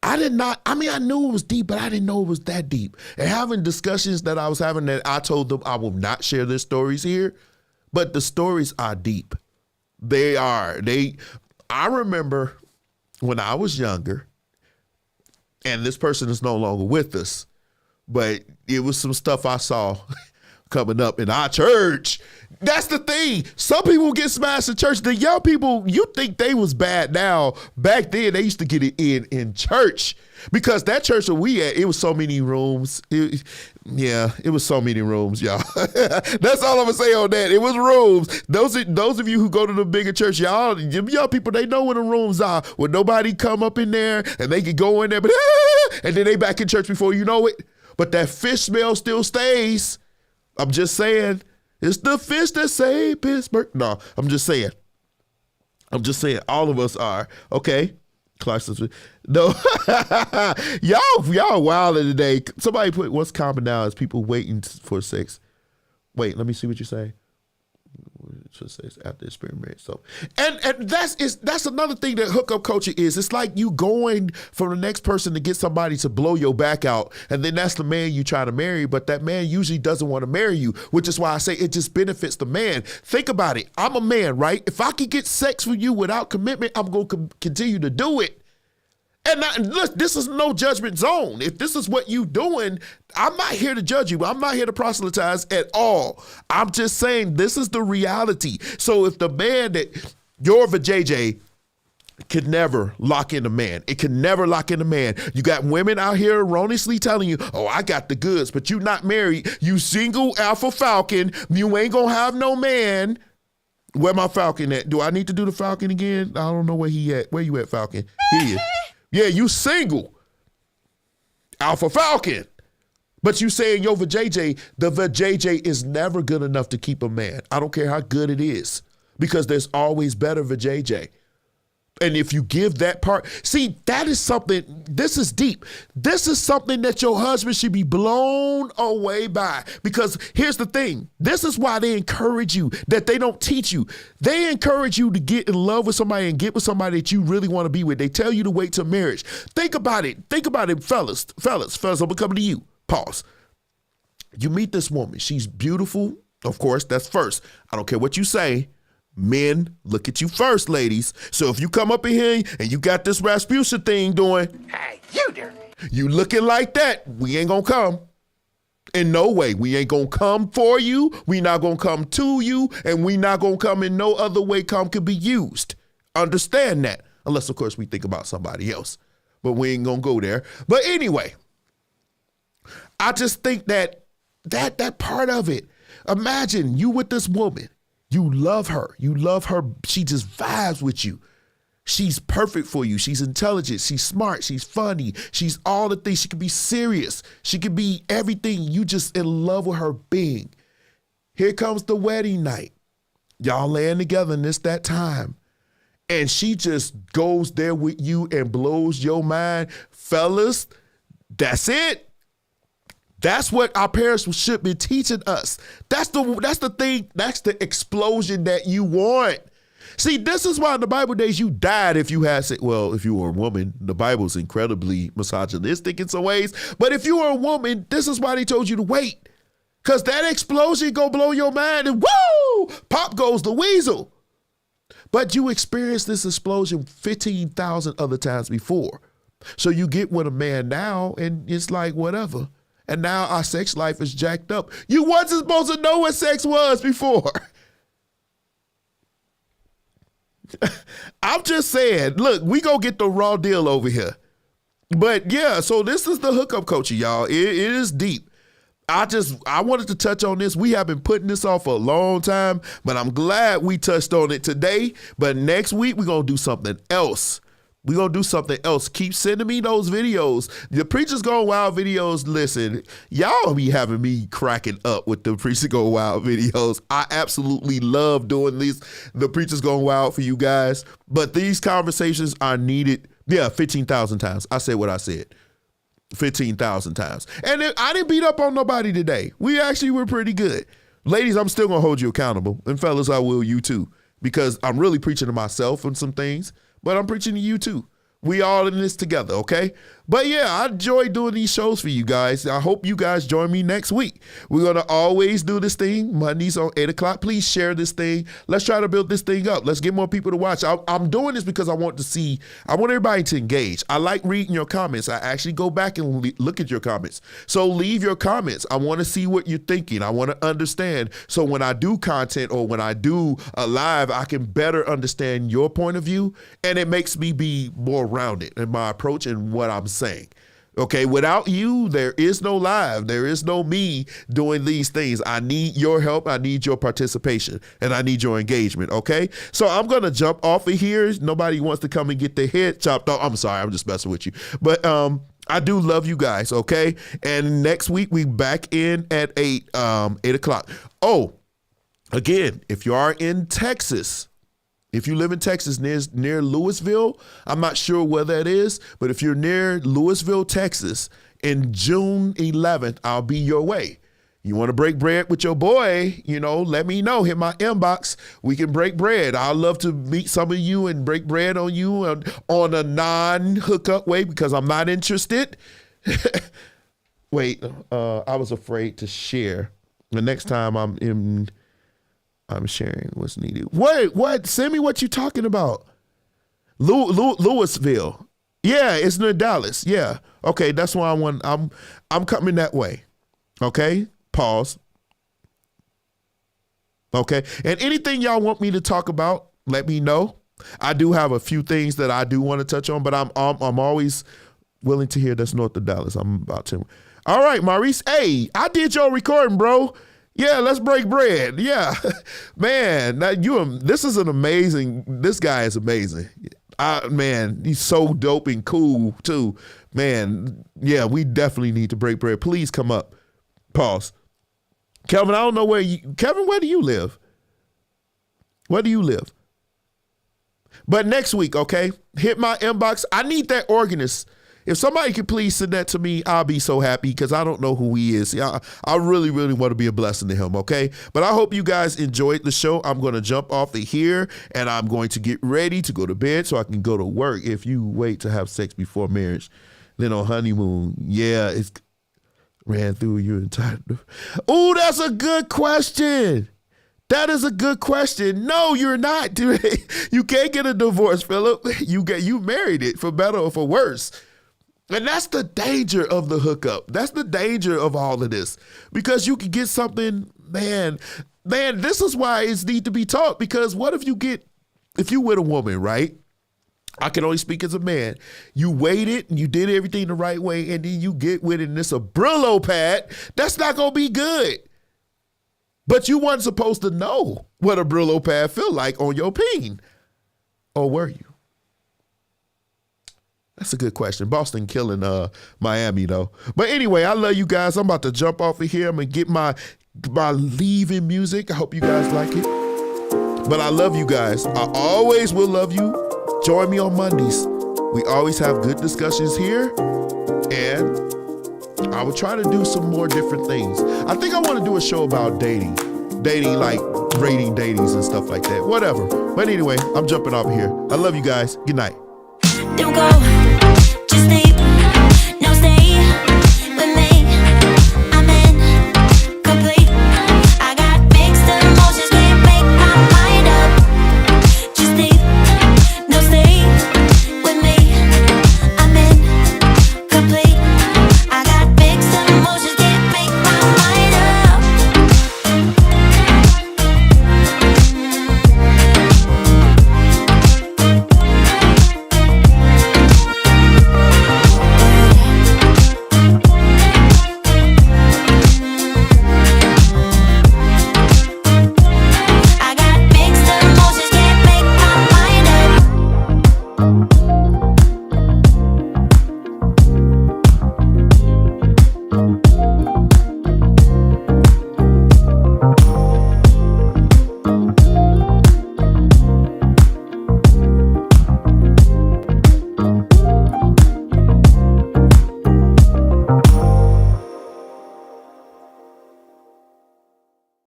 I knew it was deep, but I didn't know it was that deep. And having discussions that I was having that I told them I will not share their stories here, but the stories are deep. They are. I remember when I was younger, and this person is no longer with us, but it was some stuff I saw coming up in our church. That's the thing. Some people get smashed in church. The young people, you think they was bad now. Back then, they used to get it in church because that church that we at, it was so many rooms. It was so many rooms, y'all. That's all I'm gonna say on that. It was rooms. Those of you who go to the bigger church, y'all young people, they know where the rooms are. Where nobody come up in there and they can go in there, but and then they back in church before you know it. But that fish smell still stays. I'm just saying. It's the fish that say Pittsburgh. No, I'm just saying. All of us are. Okay. No. y'all wilding today. Somebody put what's common now is people waiting for sex. Wait, let me see what you say. After experiment. So, and that's another thing that hookup culture is. It's like you going for the next person to get somebody to blow your back out, and then that's the man you try to marry, but that man usually doesn't want to marry you, which is why I say it just benefits the man. Think about it. I'm a man, right? If I could get sex with you without commitment, I'm going to continue to do it. And look, this is no judgment zone. If this is what you doing, I'm not here to judge you. I'm not here to proselytize at all. I'm just saying this is the reality. So if the man that your vajayjay could never lock in a man. It can never lock in a man. You got women out here erroneously telling you, oh, I got the goods, but you not married. You single alpha falcon. You ain't gonna have no man. Where my falcon at? Do I need to do the falcon again? I don't know where he at. Where you at, falcon? He is. Yeah, you single. Alpha Falcon. But you saying, yo, vajayjay, the vajayjay is never good enough to keep a man. I don't care how good it is, because there's always better vajayjay. And if you give that part, see, that is something, this is deep. This is something that your husband should be blown away by. Because here's the thing, this is why they encourage you, that they don't teach you. They encourage you to get in love with somebody and get with somebody that you really want to be with. They tell you to wait till marriage. Think about it, fellas, I'm coming to you. Pause. You meet this woman, she's beautiful. Of course, that's first. I don't care what you say. Men look at you first, ladies. So if you come up in here and you got this Rasputia thing doing, Hey, you dirty. You looking like that, we ain't gonna come. In no way. We ain't gonna come for you. We not gonna come to you. And we not gonna come in no other way come could be used. Understand that. Unless, of course, we think about somebody else. But we ain't gonna go there. But anyway, I just think that part of it, imagine you with this woman. You love her. You love her. She just vibes with you. She's perfect for you. She's intelligent. She's smart. She's funny. She's all the things. She can be serious. She can be everything. You just in love with her being. Here comes the wedding night. Y'all laying together and it's that time. And she just goes there with you and blows your mind. Fellas, that's it. That's what our parents should be teaching us. That's the thing. That's the explosion that you want. See, this is why in the Bible days you died if you had sex. Well, if you were a woman, the Bible's incredibly misogynistic in some ways. But if you were a woman, this is why they told you to wait. Because that explosion go blow your mind and woo, pop goes the weasel. But you experienced this explosion 15,000 other times before. So you get with a man now and it's like whatever. And now our sex life is jacked up. You wasn't supposed to know what sex was before. I'm just saying, look, we go get the raw deal over here. But yeah, so this is the hookup culture, y'all. It is deep. I wanted to touch on this. We have been putting this off for a long time, but I'm glad we touched on it today. But next week, we're going to do something else. We're going to do something else. Keep sending me those videos. The Preachers Gone Wild videos, listen, y'all be having me cracking up with the Preachers Gone Wild videos. I absolutely love doing the Preachers Gone Wild for you guys. But these conversations are needed, 15,000 times. I said what I said. 15,000 times. And I didn't beat up on nobody today. We actually were pretty good. Ladies, I'm still going to hold you accountable. And fellas, I will you too. Because I'm really preaching to myself on some things. But I'm preaching to you too. We all in this together, okay? But yeah, I enjoy doing these shows for you guys. I hope you guys join me next week. We're going to always do this thing Mondays on 8 o'clock. Please share this thing. Let's try to build this thing up. Let's get more people to watch. I'm doing this because I want everybody to engage. I like reading your comments. I actually go back and look at your comments. So leave your comments. I want to see what you're thinking. I want to understand. So when I do content or when I do a live, I can better understand your point of view. And it makes me be more rounded in my approach and what I'm saying. Okay, without you, there is no live. There is no me doing these things. I need your help. I need your participation and I need your engagement. Okay, so I'm going to jump off of here. Nobody wants to come and get their head chopped off. I'm sorry. I'm just messing with you. But I do love you guys. Okay, and next week we back in at 8 o'clock. Oh, again, if you are in Texas, if you live in Texas near Louisville, I'm not sure where that is, but if you're near Louisville, Texas, in June 11th, I'll be your way. You want to break bread with your boy, let me know. Hit my inbox. We can break bread. I'd love to meet some of you and break bread on you on a non-hookup way because I'm not interested. Wait, I was afraid to share. The next time I'm sharing what's needed. Wait, what? Send me what you talking about. Louisville. Yeah, it's near Dallas. Yeah. Okay, that's why I'm coming that way. Okay? Pause. Okay. And anything y'all want me to talk about, let me know. I do have a few things that I do want to touch on, but I'm always willing to hear that's north of Dallas. I'm about to. All right, Maurice. Hey, I did your recording, bro. Yeah, let's break bread. Yeah, man, this guy is amazing. Man, he's so dope and cool too. Man, yeah, we definitely need to break bread. Please come up. Pause. Kelvin, I don't know where do you live? Where do you live? But next week, okay, hit my inbox. I need that organist. If somebody could please send that to me, I'll be so happy because I don't know who he is. I really, really want to be a blessing to him, okay? But I hope you guys enjoyed the show. I'm going to jump off of here, and I'm going to get ready to go to bed so I can go to work. If you wait to have sex before marriage, then on honeymoon, yeah, it's ran through your entire... Oh, that's a good question. That is a good question. No, you're not. You can't get a divorce, Philip. You married it for better or for worse. And that's the danger of the hookup. That's the danger of all of this. Because you can get something, man, this is why it needs to be taught. Because what if you with a woman, right? I can only speak as a man. You waited and you did everything the right way, and then you get with it and it's a Brillo pad. That's not going to be good. But you weren't supposed to know what a Brillo pad feel like on your peen. Or were you? That's a good question. Boston killing Miami, though. But anyway, I love you guys. I'm about to jump off of here. I'm going to get my leaving music. I hope you guys like it. But I love you guys. I always will love you. Join me on Mondays. We always have good discussions here. And I will try to do some more different things. I think I want to do a show about dating. Dating, like rating datings and stuff like that. Whatever. But anyway, I'm jumping off of here. I love you guys. Good night. Don't go.